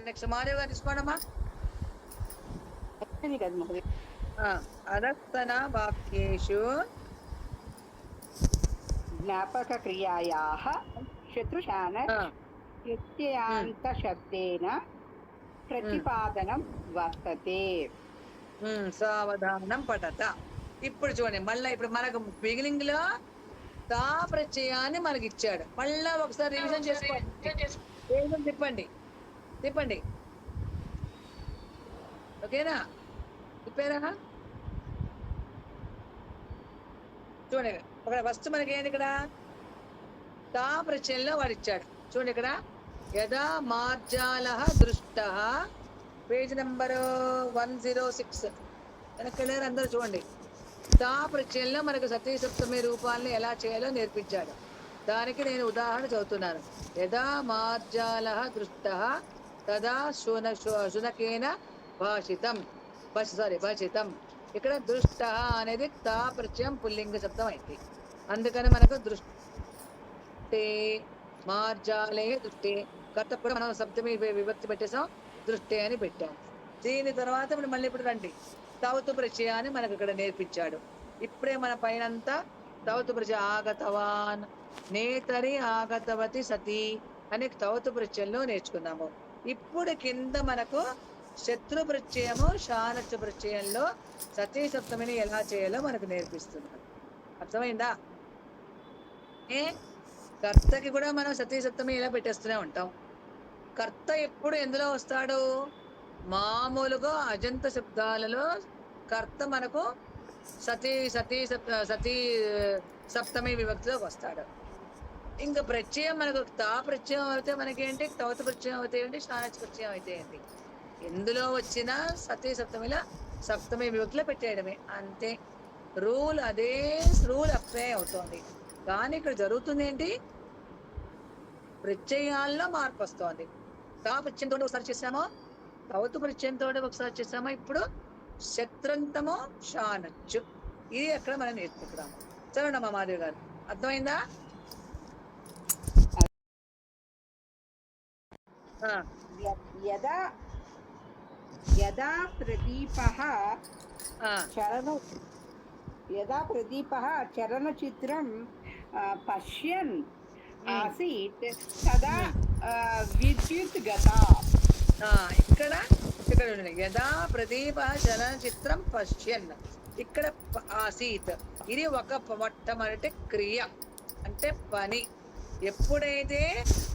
నెక్స్ట్ మాధవ్ గారు తీసుకోండమ్మా. అదస్తన వాక్యేషు జ్ఞాపక క్రియాయాః శత్రుశాన ప్రత్యయాంత శబ్దేన ప్రతిపాదనం వర్తతే. సావధానం పఠత. ఇప్పుడు చూడండి మళ్ళీ ఇప్పుడు మనకు బిగినింగ్ లో తా ప్రత్యయాన్ని మనకి ఇచ్చాడు. మళ్ళా ఒకసారి రివిజన్ చేసుకోండి. పేజం తిప్పండి, తిప్పండి. ఓకేనా? తిప్పారా? చూడండి ఇక్కడ ఫస్ట్ మనకి ఏంటి, ఇక్కడ తా ప్రశ్నలో వాడు ఇచ్చాడు. చూడండి ఇక్కడ యదా మార్జాల దృష్ట, పేజ్ నెంబర్ 106 వెనక్కి అందరూ చూడండి. తా ప్రశ్నలో మనకు సతీ సప్తమి రూపాలను ఎలా చేయాలో నేర్పించాడు. దానికి నేను ఉదాహరణ చదువుతున్నాను. యదా మార్జాల దృష్ట తదా శునకేన భాషితం, భాషితం. ఇక్కడ దృష్ట అనేది తా ప్రత్యయం పుల్లింగ శబ్దం అయింది. అందుకని మనకు దృష్టే మార్జాలే దృష్టి. కర్త కూడా మనం సప్తమి విభక్తి పెట్టేసాం, దృష్టి అని పెట్టాం. దీని తర్వాత ఇప్పుడు రండి, తౌతు ప్రత్యయాన్ని మనకు ఇక్కడ నేర్పించాడు. ఇప్పుడే మన పైనంతా తౌతు ప్రత్యయ ఆగతవాన్, నేతరి ఆగతవతి సతీ అని తౌతు ప్రత్యయంలో నేర్చుకున్నాము. ఇప్పుడు కింద మనకు శత్రు ప్రత్యయము శానచ ప్రత్యయంలో సతీ సప్తమిని ఎలా చేయాలో మనకు నేర్పిస్తున్నారు. అర్థమైందా? కర్తకి కూడా మనం సతీ సప్తమి ఇలా పెట్టేస్తూనే ఉంటాం. కర్త ఎప్పుడు ఎందులో వస్తాడు? మామూలుగా అజంత శబ్దాలలో కర్త మనకు సతీ సతీ సతీ సప్తమి విభక్తిలోకి వస్తాడు. ఇంకా ప్రత్యయం మనకు తా ప్రత్యయం అయితే మనకేంటి, తౌత ప్రత్యయం అయితే ఏంటి, శానచ ప్రత్యయం అయితే ఏంటి, ఎందులో వచ్చినా సతీ సప్తమిలో సప్తమి విభక్తిలో పెట్టేయడమే అంతే. రూల్ అదే రూల్ అప్లై అవుతోంది. కానీ ఇక్కడ జరుగుతుంది ఏంటి, ప్రత్యయాల్లో మార్పు వస్తోంది. తా ప్రత్యయంతో ఒకసారి చేసామో, తౌతు ప్రత్యయంతో ఒకసారి చేసామో, ఇప్పుడు శత్రంతము శానచ్చు. ఇది అక్కడ మనం నేర్చుకుంటాము. చదవండి మాధవి గారు, అర్థమైందా? యదా యదా ప్రదీపః చలనచిత్రం పశ్యన్ ఆసీత్ తదా విద్యుత్ గతా. ఇక్కడ యదా ప్రదీప చలనచిత్రం పశ్యన్, ఇక్కడ ఆసీత్ ఇది ఒక మొట్టమొదటి క్రియ, అంటే పని. ఎప్పుడైతే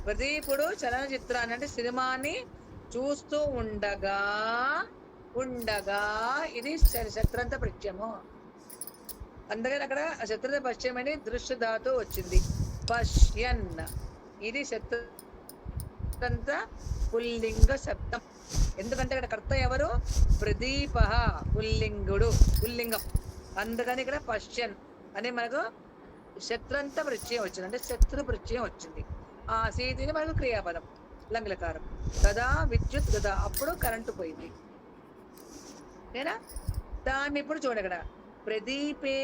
ప్రదీపుడు చలనచిత్రాన్ని అంటే సినిమాని చూస్తూ ఉండగా ఇది శత్రంత ప్రత్యయము. అందుకని అక్కడ శత్రంత ప్రత్యయం అని దృశ్య ధాతు వచ్చింది. పశ్యన్ ఇది శత్రంత పుల్లింగ శబ్దం. ఎందుకంటే ఇక్కడ కర్త ఎవరు? ప్రదీప, పుల్లింగం. అందుకని ఇక్కడ పశ్యన్ అని మనకు శత్రంత ప్రత్యయం వచ్చింది, అంటే శత్రు ప్రత్యయం వచ్చింది. ఆ సీతిని మనకు క్రియాపదం లంగ్లకారం. కదా విద్యుత్ గదా, అప్పుడు కరెంటు పోయింది. ఓకేనా? దాన్ని ఇప్పుడు చూడండి, ఇక్కడ ప్రదీపే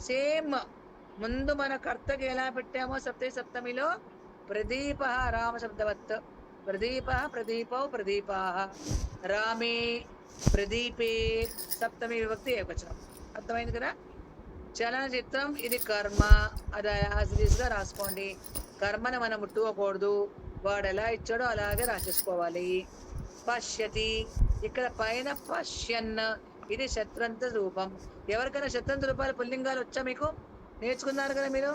సేమ్ ముందు మన కర్తకి ఎలా పెట్టామో సప్తమి సప్తమిలో ప్రదీప రామ శబ్దవత్, ప్రదీపౌ ప్రదీపా, రామే ప్రదీపే, సప్తమి విభక్తి ఏకవచనం. అర్థమైంది కదా? చలనచిత్రం ఇది కర్మ, అది గా రాసుకోండి. కర్మని మనం ముట్టుకోకూడదు, వాడు ఎలా ఇచ్చాడో అలాగే రాసేసుకోవాలి. పశ్యతి ఇక్కడ పైన పశ్యన్ ఇది శత్రంత రూపం. ఎవరికైనా శత్రంత రూపాలు పుల్లింగాలు వచ్చా? మీకు నేర్చుకున్నారు కదా మీరు.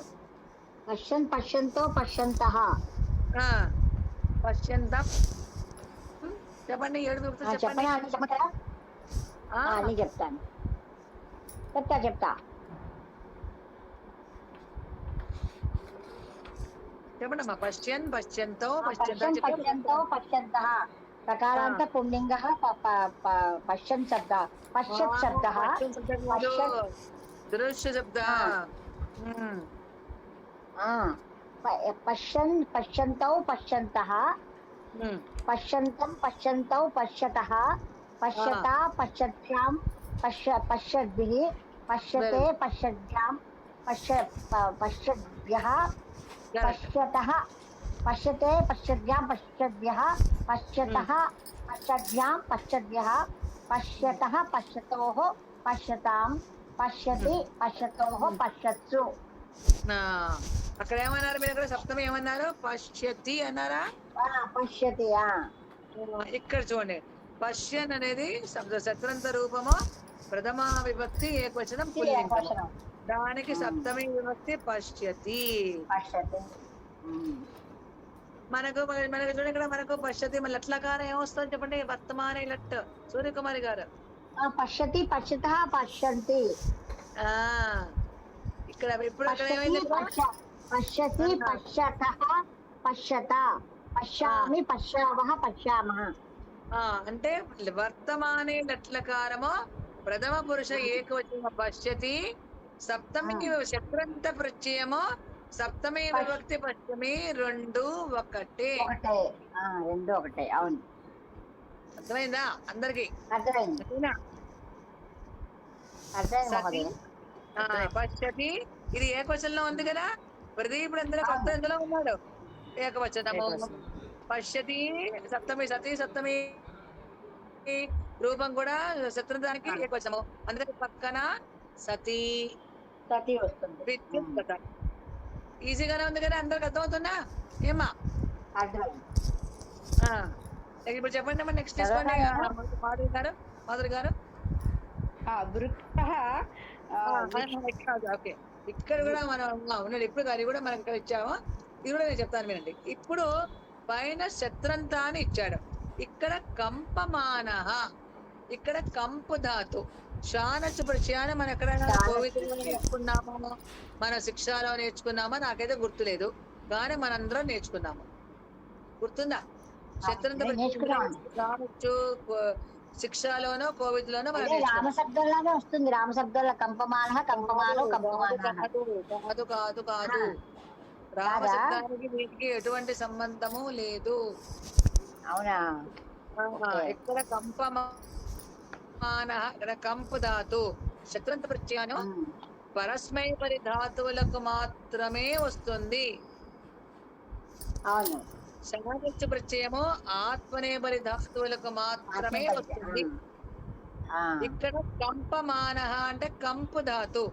పశ్యన్, పశ్యంతో, పశ్యంతః. పశ్యంతం చెప్పండి, 7 విభక్తులు చెప్పండి. చెప్తాను, చెప్తా చెప్పండి అమ్మా. పశ్యన్, పశ్యంతో, పశ్యంతః ప్రకారాంత పుల్లింగః పశ్యన్ శబ్ద, పశ్యత్ శబ్దః దృశ్య శబ్ద. పశ్యన్, పశ్యంతౌ, పశ్యంతః, పశ్యంతం, పశ్యంతౌ, పశ్యతః, పశ్యతా, పశ్యత్యాం, పశ్యద్భిః, పశ్యతే, పశ్యద్భ్యాం, పశ్యద్భ్యః, పశ్యతః, పశ్యతే, పశ్యద్భ్యాం, పశ్యద్భ్యः, పశ్యతః, పశ్యద్భ్యాం, పశ్యద్భ్యः, పశ్యతః, పశ్యతోః, పశ్యతాం, పశ్యతి, పశ్యతోః, పశ్యత్సు. అక్కడ ఏమన్నారు మీరు? అక్కడ సప్తమి ఏమన్నారు? పశ్యతి అన్నారా? పశ్యతి. ఇక్కడ చూడండి, పశ్యన్ అనేది శత్రంత రూపము, ప్రథమ విభక్తి ఏకవచనం పుల్లింగం, దానికి సప్తమి విభక్తి పశ్యతి. మనకు చూడండి ఇక్కడ మనకు పశ్యతి మన లట్లకారం ఏమొస్తుంది చెప్పండి, వర్తమానే లట్. సూర్యకుమారి గారు పశ్యతి పశ్యతః పశ్యంతి. ఆ ఇక్కడ ఇప్పుడు అక్కడ ఏమైంది? పశ్యతి పశ్యతః పశ్యత, పశ్యామి పశ్యామః పశ్యామః. అంటే వర్తమానే లట్లకారము ప్రథమ పురుష ఏకవచన పశ్యతి, సప్తమి శత్రంత ప్రత్యయము సప్తమి విభక్తి పశ్చిమి రెండు ఒకటే. రెండు ఒకటే. అవును, అర్థమైందా అందరికి? అర్థమైంది. పశ్యతి ఇది ఏకవచనంలో ఉంది కదా, ప్రదీపుడు అందులో కొత్త ఎందులో ఉన్నాడు ఏకవచనము. పశ్యతి సప్తమి సతి, సప్తమి రూపం కూడా శత్రుదానికి ఏకవచనము, అందుకని పక్కన సతీ సతి వస్తుంది. విద్యుత్. ఈజీగానే ఉంది కదా, అందరికి అర్థమవుతుందా ఏమా? ఇప్పుడు చెప్పండి అమ్మా, నెక్స్ట్ తీసుకోండి మాధురి గారు. ఓకే, ఇక్కడ కూడా మనం ఉన్నాడు ఇప్పుడు గారి కూడా మనం ఇక్కడ ఇచ్చాము, ఇది కూడా నేను చెప్తాను వినండి. ఇప్పుడు పైన శత్రంత అని ఇచ్చాడు, ఇక్కడ కంపమాన, ఇక్కడ కంపు ధాతు. శానచ ప్రత్యయాన్ని మనం ఎక్కడైనా కోవిదులో నేర్చుకున్నామో, మన శిక్షలో నేర్చుకున్నామో నాకైతే గుర్తులేదు, కానీ మనందరం నేర్చుకున్నాము. గుర్తుందా? శత్రంత శానచ్చు శిక్షలోనో కోవిదులోనో మనం రామశబ్దంలాగే వస్తుంది. రామశబ్దంలో కంపమాన కంపమానో కంపమాన. కాదు కాదు కాదు, రామశబ్దానికి వీటికి ఎటువంటి సంబంధము లేదు. అవునా? ఇక్కడ కంపమాన, ఇక్కడ కంపు ధాతు. శత్రంత ప్రత్యయానం పరస్మైపరి ధాతువులకు మాత్రమే వస్తుంది. అవును. శానచ్చు ప్రత్యయము ఆత్మనేపరి ధాతువులకు మాత్రమే వస్తుంది. ఇక్కడ కంపమాన అంటే కంపు ధాతు.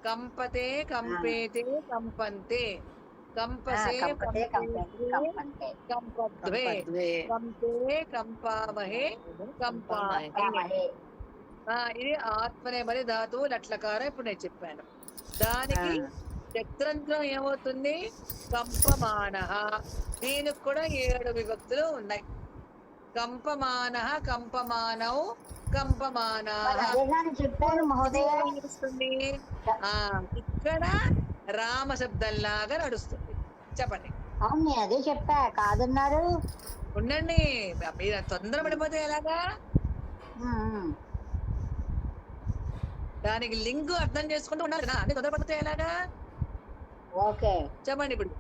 కంపతే కంపేతే కంపంతే, కంపసే కంపద్వే, కంపే కంపామహే కంపామహే. ఇది ఆత్మనేపరి ధాతువు లట్లకారం. ఇప్పుడు నేను చెప్పాను. దానికి శత్రంత్రం ఏమవుతుంది? కంపమాన. దీనికి కూడా 7 విభక్తులు ఉన్నాయి. కంపమాన, కంపమానవు, కంపమాన. చెప్పాను మహోదయ. ఇక్కడ రామ శబ్దంలాగా నడుస్తుంది. చెప్పండి. అవును, అదే చెప్పా, కాదన్నారు. ఉండండి, మీరు తొందర పడిపోతే ఎలాగా? దానికి లింక్ అర్థం చేసుకుంటూ ఉండాలి కదా, అన్ని తొందరపడితే ఎలాగా? ఓకే, చెప్పండి ఇప్పుడు.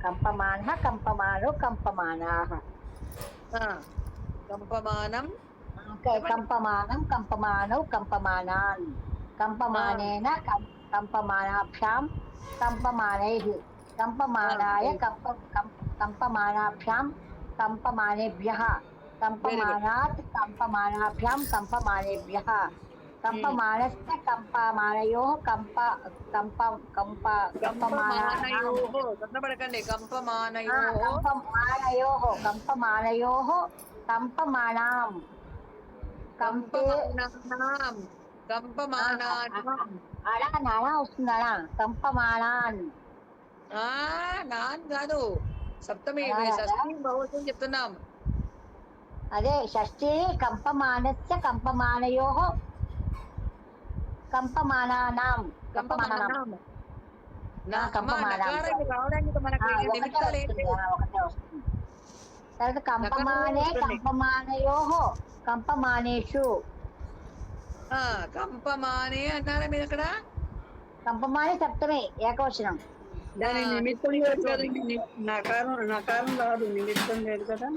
కంపమాన కంపమానో కంపమానాః. కంపమానం, కంపమానం కంపమానౌ కంపమానాన్. కంపమానేన కంపమానాభ్యాం కంపమానైః. కంపమానాయ కంపమానాభ్యాం కంపమానేభ్యః. కంపమానాత్ కంపమానాభ్యాం కంపమానేభ్యః. కంపమానస్య కంపమానయోః తొందరపడకండి. కంపమానయోః కంపమానయోః కంపమానాం కంపమానాం అలా నానా వస్తుందా? కంపమానాన్. నాన్ కాదు, సప్తమి షష్ఠి బహువచనం చెప్తున్నాం. అదే షష్ఠి. కంపమానస్య కంపమానయోః కంపమానానాం. కంపమానాం తర్వాత కంపమానే కంపమానయోః కంపమానేషు. కంపమానే అన్నారా మీరు అక్కడ? కంపమానే సప్తమే ఏకవచనం. దాని నిమిత్తం లేదు కదా, నకారం రాదు, నిమిత్తం లేదు కదా.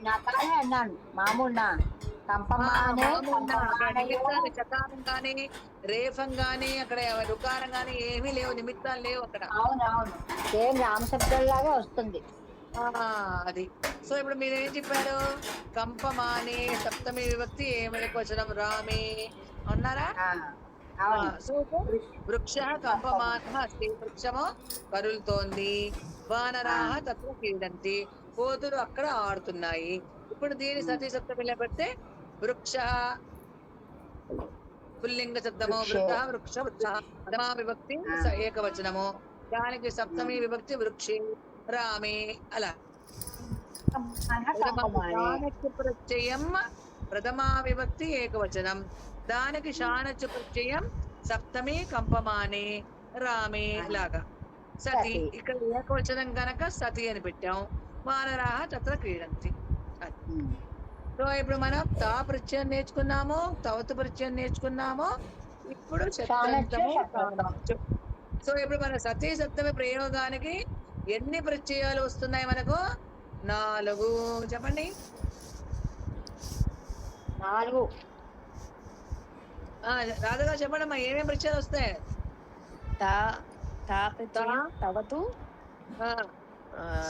నాకానే అన్నాను, మామూలు కంపమానే చకారం గానీ రేఫం గానీ అక్కడ రుకారం గానీ ఏమీ లేవు, నిమిత్తాలు లేవు అక్కడ. అవునవును, సేమ్ రామశబ్దంలాగే వస్తుంది. అది. సో ఇప్పుడు మీరు ఏం చెప్పారు? కంపమానే సప్తమి విభక్తి ఏకవచనం రామే అన్నారా? వృక్ష కంపమాన అస్తి, వృక్షము కరులుతోంది. వానరాహ తత్వ క్రీడంతి, కోతులు అక్కడ ఆడుతున్నాయి. ఇప్పుడు దీని సతీ సప్తమిలో పెడితే వృక్ష పుల్లింగ శబ్దము, వృక్ష వృక్ష వృక్ష విభక్తి ఏకవచనము. దానికి సప్తమి విభక్తి వృక్షే రామే అలా. కంపమానే శానచ్చు ప్రత్యయం ప్రథమా విభక్తి ఏకవచనం, దానికి శానచ్చు ప్రత్యయం సప్తమి కంపమానే రామే లాగా. సతి ఇక్కడ ఏకవచనం కనుక సతి అని పెట్టాం. వానరాహ తత్ర క్రీడంతి. సో ఇప్పుడు మనం తా ప్రత్యయం నేర్చుకున్నాము, తవతు ప్రత్యయం నేర్చుకున్నాము, ఇప్పుడు శత్రంతము శానచ్చు. సో ఇప్పుడు మన సతీ సప్తమి ప్రయోగానికి ఎన్ని ప్రత్యయాలు వస్తున్నాయి మనకు? 4. చెప్పండి. 4. రాధగా చెప్పండి అమ్మా, ఏమేమి ప్రత్యయాలు వస్తాయి? తా తా ప్రత్యయం తవతు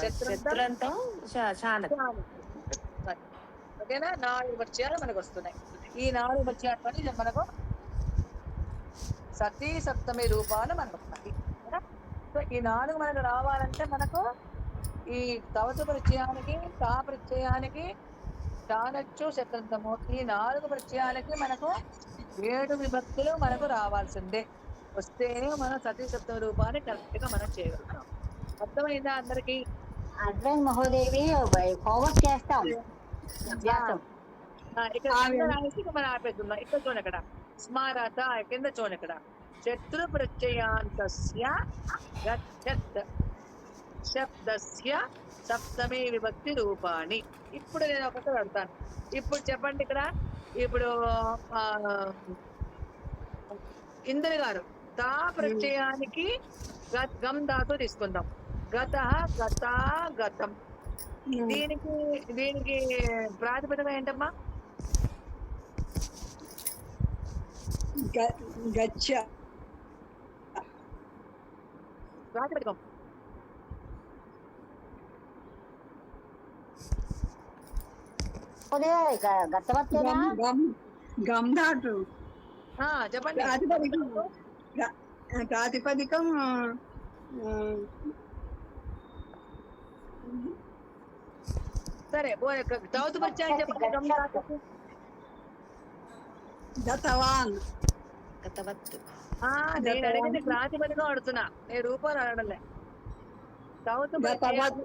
శత్రంతం శానత్. ఓకేనా? 4 ప్రత్యయాలు మనకు వస్తున్నాయి. ఈ 4 ప్రత్యయాలు మనకు సతీ సప్తమి రూపాలు మనకు వస్తాయి. సో ఈ 4 మనకు రావాలంటే మనకు ఈ తవతు ప్రత్యయానికి, తా ప్రత్యయానికి, శానచ్చు, శత్రంతము, ఈ 4 ప్రత్యయాలకి మనకు 7 విభక్తులు మనకు రావాల్సిందే. వస్తేనే మనం సతీ సప్తమి రూపాన్ని కరెక్ట్ గా మనం చేయగలుగుతాం. అర్థమైందా అందరికి? అర్థం మహోదేవి. హోంవర్క్ చేస్తాం. ఇక్కడ మనం ఆపేస్తున్నాం. ఇక్కడ చూడండి, ఇక్కడ స్మారత కింద చూడండి, ఇక్కడ శత్రు ప్రత్యయాంతస్య గచ్చత్ శబ్దస్య సప్తమి విభక్తి రూపాణి. ఇప్పుడు నేను ఒకటి పెడతాను. ఇప్పుడు చెప్పండి ఇక్కడ. ఇప్పుడు ఇంద్ర గారు తా ప్రత్యయానికి గం ధాతు తీసుకుందాం. గత, గత, గతం. దీనికి ప్రాతిపదిక ఏంటమ్మా? గచ్చ. ప్రాతిపదికం గతవత్తేనా? గమ్ ధాటు. చెప్పండి. ప్రాతిపదికం సరే, తవతు ప్రత్యయం చెప్పండి. గం ధాతుకు గతవాన్. గతవత్. నేను అడిగింది ప్రాతిపదికం అడుగుతున్నా, నేను రూపాయలు అడగలే. తవతు గతవత్.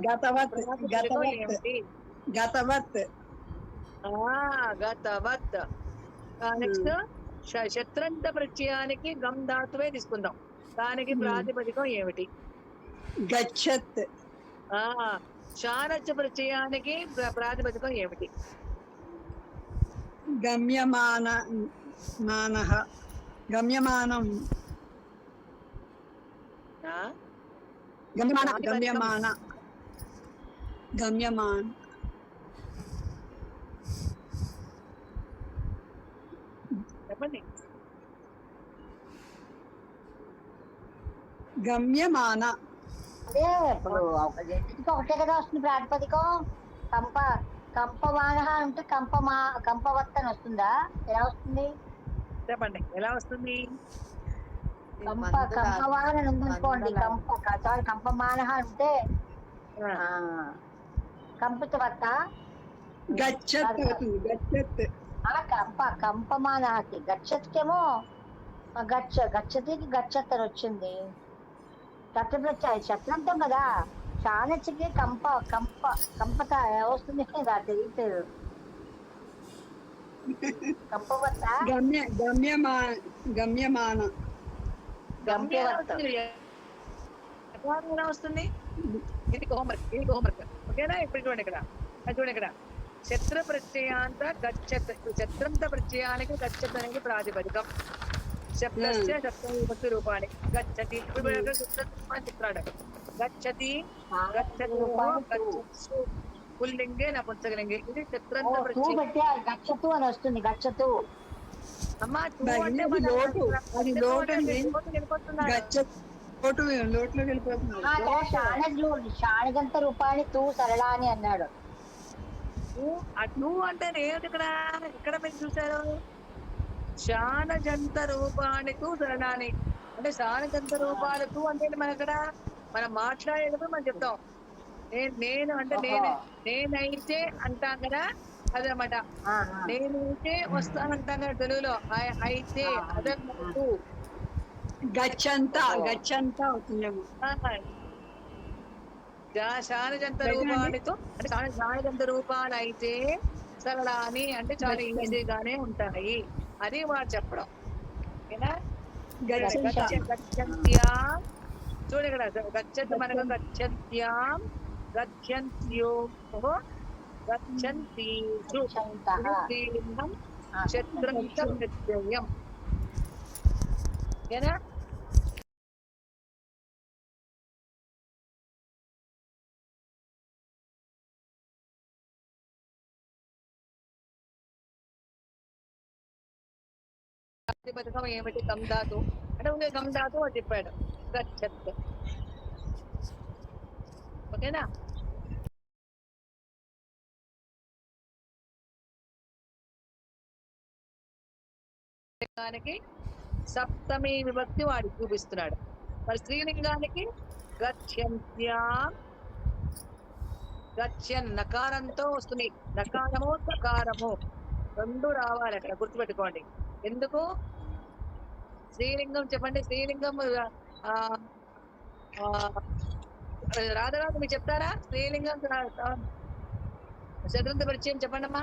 గతవత్. గతవత్. నెక్స్ట్ శత్రంత ప్రత్యయానికి గం ధాతువే తీసుకుందాం. దానికి ప్రాతిపదికం ఏమిటి? గచ్చత్. శానచ్చ ప్రత్యయానికి ప్రాతిపదికం ఏమిటి? గమ్యమాన. గమ్యమానం. గమ్యమాన. గమ్యమాన్. చెప్పండి. గమ్యమాన. అదే ఇప్పుడు రెండింటికి ఒకటే కదా వస్తుంది ప్రాతిపదికం. కంపమాన అంటే కంపవత్ అని వస్తుందా? ఎలా వస్తుంది? చెప్పండి, ఎలా వస్తుంది? కంపమాన ఉందనుకోండి. కంపమాన అంటే కంపితవత్త. గచ్చత్. కంపమానకి గచ్చత్కేమో గచ్చతికి గచ్చత్ అని వచ్చింది. తత్వప్రత్యయ శత్రంతం కదా. శానచ్చికి కంపత వస్తుంది కదా, తెలియదు. కంపవత్త. గమ్యమాన. ఎలా వస్తుంది? ఇది హోంవర్క్. ఓకేనా? ఇప్పుడు చూడండి ఇక్కడ, చూడండి ఇక్కడ శత్రు ప్రత్యయాంత గచ్చత్. శత్రంత ప్రత్యయానికి గచ్చత్ అనేది ప్రాతిపదికం. శబ్దస్య సప్తమి విభక్తి రూపాణి గచ్చతి. చిత్రాడు గచ్చతి, గచ్చతు, పుల్లింగే నపుంసకలింగే. ఇది చిత్రంత ప్రత్యయం. గచ్చతు అని వస్తుంది. గచ్చతు అమ్మా, శానగంత రూపాయలు తూ సరళా అని అన్నాడు. నువ్వు అంటే ఏమిటి? ఇక్కడ మీరు చూసారు, శానజంత రూపానికి సరణాని అంటే శానజంత రూపాలకు అంటే మన ఇక్కడ మనం మాట్లాడేటప్పుడు మనం చెప్తాం. నేను అంటే నేనైతే అంటాం కదా, అదనమాట. నేనైతే వస్తానంటాం కదా తెలుగులో. అయితే అదన్నట్టు గచ్చంత ఓహో. గచ్చంత అవుతుందేమో. శానజంత రైతేనండి. రూపాలతో అంటే శానజంత రూపాలు అయితే సరళాని అంటే చాలా గచ్చంత ఈజీగానే ఉంటాయి అని వాడు చెప్పడం. ఓకేనా? చూడండి గచ్చంత గచ్చంత్యా, చూడండి ఇక్కడ గచ్చంత మనకు గచ్చంత గచ్చంత్యాం, గచ్చంత్యో, గచ్చంతీషు, గచ్చంతః ఇది స్త్రీలింగం శత్రంత గచ్చంత ప్రత్యయం. ఓకేనా? ప్రాతిపదికం ఏమిటి? గంధాతు అంటే ఉండే గంధాతు అని చెప్పాడు. గచ్చత్. ఓకేనా? లింగానికి సప్తమి విభక్తి వాడు చూపిస్తున్నాడు. మరి స్త్రీలింగానికి గచ్చంత్యా, గచ్చన్ నకారంతో వస్తుంది. నకారము సకారము రెండు రావాలి అక్కడ, గుర్తుపెట్టుకోండి. ఎందుకు? స్త్రీలింగం చెప్పండి. స్త్రీలింగం రాధరాజు మీరు చెప్తారా? స్త్రీలింగం చతుర్థ పరిచయం చెప్పండి అమ్మా.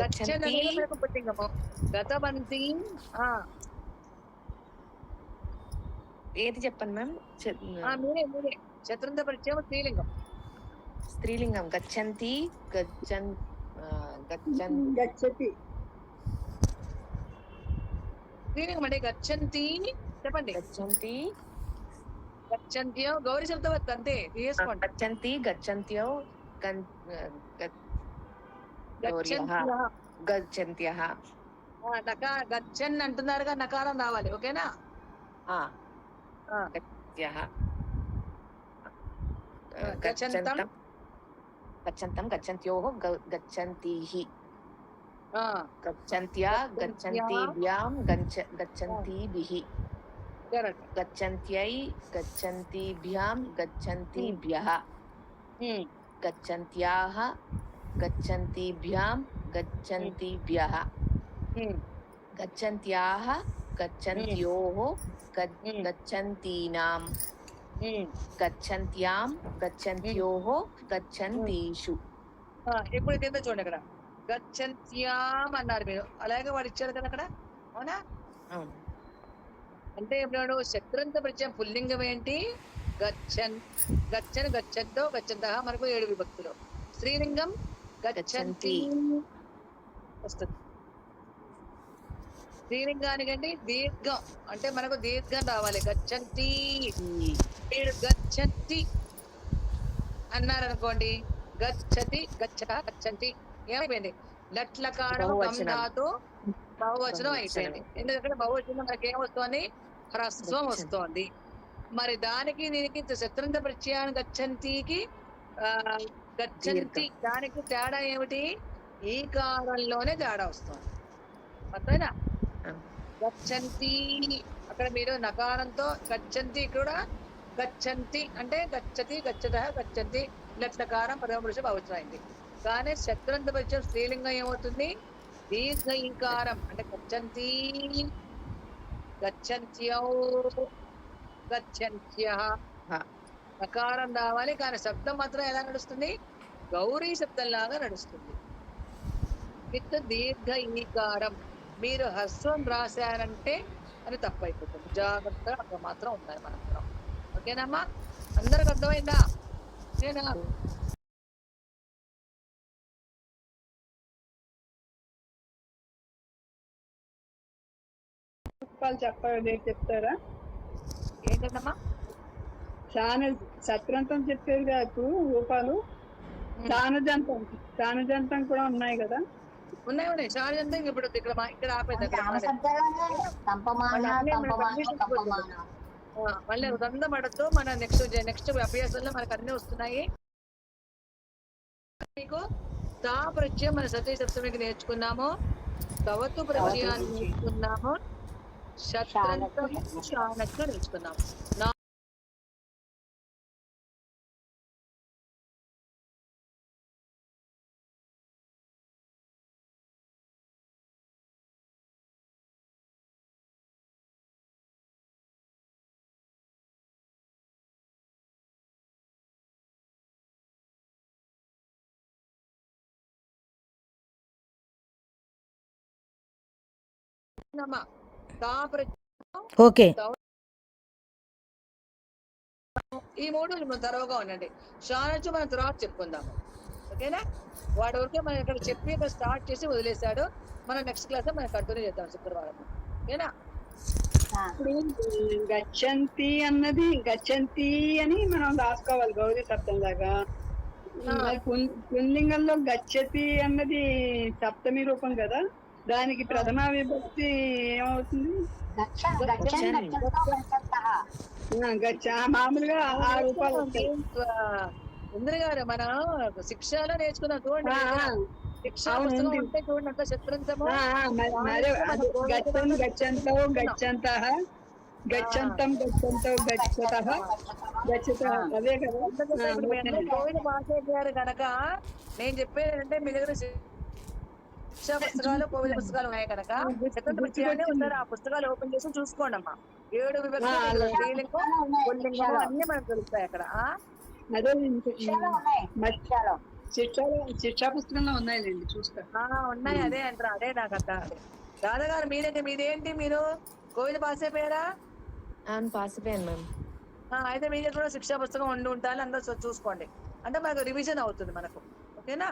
గచ్చన్ అనేది మనకు పుట్టింగము. గతవంతి ఏది చెప్పండి మ్యామ్? మీరే చతుర్థ పరిచయం స్త్రీలింగం. స్త్రీలింగం గచ్చంతి, గచ్చన్ గచ్చతి స్త్రీలింగం అంటే గచ్చంతి చెప్పండి. గచ్చంతి, గచ్చంత్యో గౌరీ శబ్దవత్ అంతే తీసుకోండి. గచ్చంతి, గచ్చంత్యో, గచ్చంత్యః. గచ్చన్ అంటున్నారుగా, నకారం రావాలి. ఓకేనా? గచ్చంతం, గచ్చంతం, గచ్చంత్యోః, గచ్చంతీః, గచ్చంత్యా, గచ్చంతీభ్యాం, గచ్చంతీభిః, గచ్చంత్యై, గచ్చంతీభ్యాం, గచ్చంతీభ్యః, గచ్చంత్యాః, గచ్చంతీభ్యాం, గచ్చంతీభ్యః, గచ్చంత్యాః, గచ్చంత్యోః, గచ్చంతీనాం, గచ్చంత్యాం, గచ్చంత్యోః, గచ్చంతీషు. ఇప్పుడు కింద చూడండి, అక్కడ గచ్చంత్యాం అన్నారు మీరు, అలాగే వాడు ఇచ్చారు కదా అక్కడ. అవునా? అంటే ఇప్పుడు శత్రంత పరిచయం పుల్లింగం ఏంటి? గచ్చన్. గచ్చన్, గచ్చంతో, గచ్చంతః మనకు 7 విభక్తులు. స్త్రీలింగం గచ్చంతి వస్తుంది. స్త్రీలింగానికి అండి దీర్ఘం అంటే మనకు దీర్ఘం రావాలి. గచ్చంతి. మీరు గచ్చంతి అన్నారనుకోండి, గచ్చతి, గచ్చట, గచ్చంతి ఏమైపోయింది? లట్లకారం గంధాతో బహువచనం అయిపోయింది. ఎందుకంటే బహువచనం మనకి ఏమొస్తోంది? హ్రస్వం వస్తోంది. మరి దానికి దీనికి శత్రంత ప్రత్యయాన్ని గచ్చంతికి గచ్చంతి దానికి తేడా ఏమిటి? ఈ కారంలోనే తేడా వస్తుంది. అర్థమైనా? గచ్చంతి అక్కడ మీరు నకారంతో గచ్చంతి, కూడా గచ్చంతి అంటే గచ్చతి, గచ్చతః, గచ్చంతి లట్లకారం ప్రథమ పురుష బహువచనం అయింది. కానీ శత్రంత పరిచయం స్త్రీలింగం ఏమవుతుంది? దీర్ఘ ఈకారం అంటే గచ్చంతి, గచ్చంత్యౌ, గచ్చంత్యః. నకారం రావాలి, కానీ శబ్దం మాత్రం ఎలా నడుస్తుంది? గౌరీ శబ్దంలాగా నడుస్తుంది. విత్ దీర్ఘ ఈకారం. మీరు హస్వం రాశారంటే అది తప్పైపోతుంది. జాగ్రత్తగా అక్కడ మాత్రం ఉండాలి మనందరం. ఓకేనమ్మా? అందరికి అర్థమైందా? ఓకేనా? చెప్పాలి, చెప్తారా? ఏంటమ్మా? సత్రంతం చెప్పారు కదా రూపాలు. సానజంతం కూడా ఉన్నాయి కదా. ఉన్నాయి. శారదంతా ఇప్పుడు ఇక్కడ ఆపేది. మళ్ళీ ఉదంద పడుతూ మన నెక్స్ట్ అభ్యాసంలో మనకు అన్ని వస్తున్నాయి. మీకు తా ప్రత్యయం మన సతీ సప్తమికి నేర్చుకున్నాము, తవతు ప్రత్యయాన్ని నేర్చుకున్నాము, శత్రంతం శానత్తు నేర్చుకున్నాము. నమ తా ఓకే. ఈ మూడు మనం తరవుగా ఉండండి. షానచ్చు మనం తర్వాత చెప్పుకుందాము. ఓకేనా? వాడి వరకే మనం ఇక్కడ చెప్పి ఇక్కడ స్టార్ట్ చేసి వదిలేశాడు. మనం నెక్స్ట్ క్లాస్ మనం కంటిన్యూ చేద్దాం శుక్రవారం. ఓకేనా? ఇప్పుడు గచ్చంతి అన్నది గచ్చంతి అని మనం రాసుకోవాలి గౌరీ సప్తం లాగా. మరి పుల్లింగంలో గచ్చతి అన్నది సప్తమి రూపం కదా, దానికి ప్రథమ విభక్తి ఏమవుతుంది? మామూలుగా ఆ రూపాలు వస్తాయి. ఇంద్ర గారు మనం శిక్షలో నేర్చుకున్నాం చూడండి. శిక్షా పుస్తకం ఉంటే చూడండి అంత శత్రుంతము గచ్చం గచ్చంతో గచ్చంత గచ్చంతం గచ్చంతో గచ్చత గచ్చత అదే కదా. కోవిడ్ మాస్టర్ గారు కనుక నేను చెప్పేది అంటే మీ దగ్గర శిక్షా పుస్తకాలు కోవిడ్ పుస్తకాలు ఉన్నాయి కనుక ఒకసారి ఆ పుస్తకాలు ఓపెన్ చేసి చూసుకోండి అమ్మా. 7 విభక్తులు అన్ని మనకు తెలుస్తాయి అక్కడ. అదే శిక్షా పుస్తకంలో ఉన్నాయిలేండి, చూస్తా. ఉన్నాయి, అదే అంటారు. అదే నాకు అర్థం. దాదాగారు మీదేంటి? మీరు కోవిడ్ పాస్ అయిపోయారా? పాస్ అయిపోయాను మ్యామ్. అయితే మీ దగ్గర కూడా శిక్షా పుస్తకం ఉండి ఉంటాను, అందరూ చూసుకోండి. అంటే మనకు రివిజన్ అవుతుంది మనకు. ఓకేనా?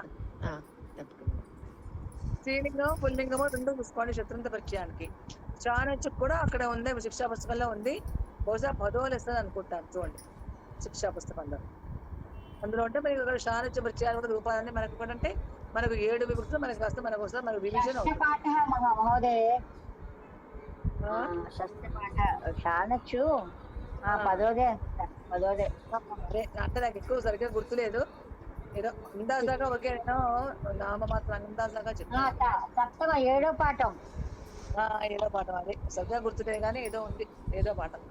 స్త్రీలింగం పుల్లింగము రెండు చూసుకోండి శత్రుంత పరిచయానికి. చానచ్చు కూడా అక్కడ ఉంది, శిక్షా పుస్తకంలో ఉంది. బహుశా 10వ లెసన్ అనుకుంటాను. చూడండి శిక్షా పుస్తకంలో అందులో ఉంటే మనకి ఇక్కడ చానచ్చు పరిచయాలు కూడా రూపాలన్నీ మనకు కూడా అంటే మనకు 7 విభక్తులు మనకు వస్తే మనకు వస్తే మనకు రివిజన్ అవుతుంది. చానచ్చు 10వ అంటే నాకు ఎక్కువ సరిగ్గా గుర్తులేదు. ఏదో అందాజాగా ఒకే నామ మాత్రం అందాజాగా చెప్తాను. 7వ పాఠం ఏదో పాఠం అదే సరిగ్గా గుర్తులేదు కానీ ఏదో ఉంది, ఏదో పాఠం.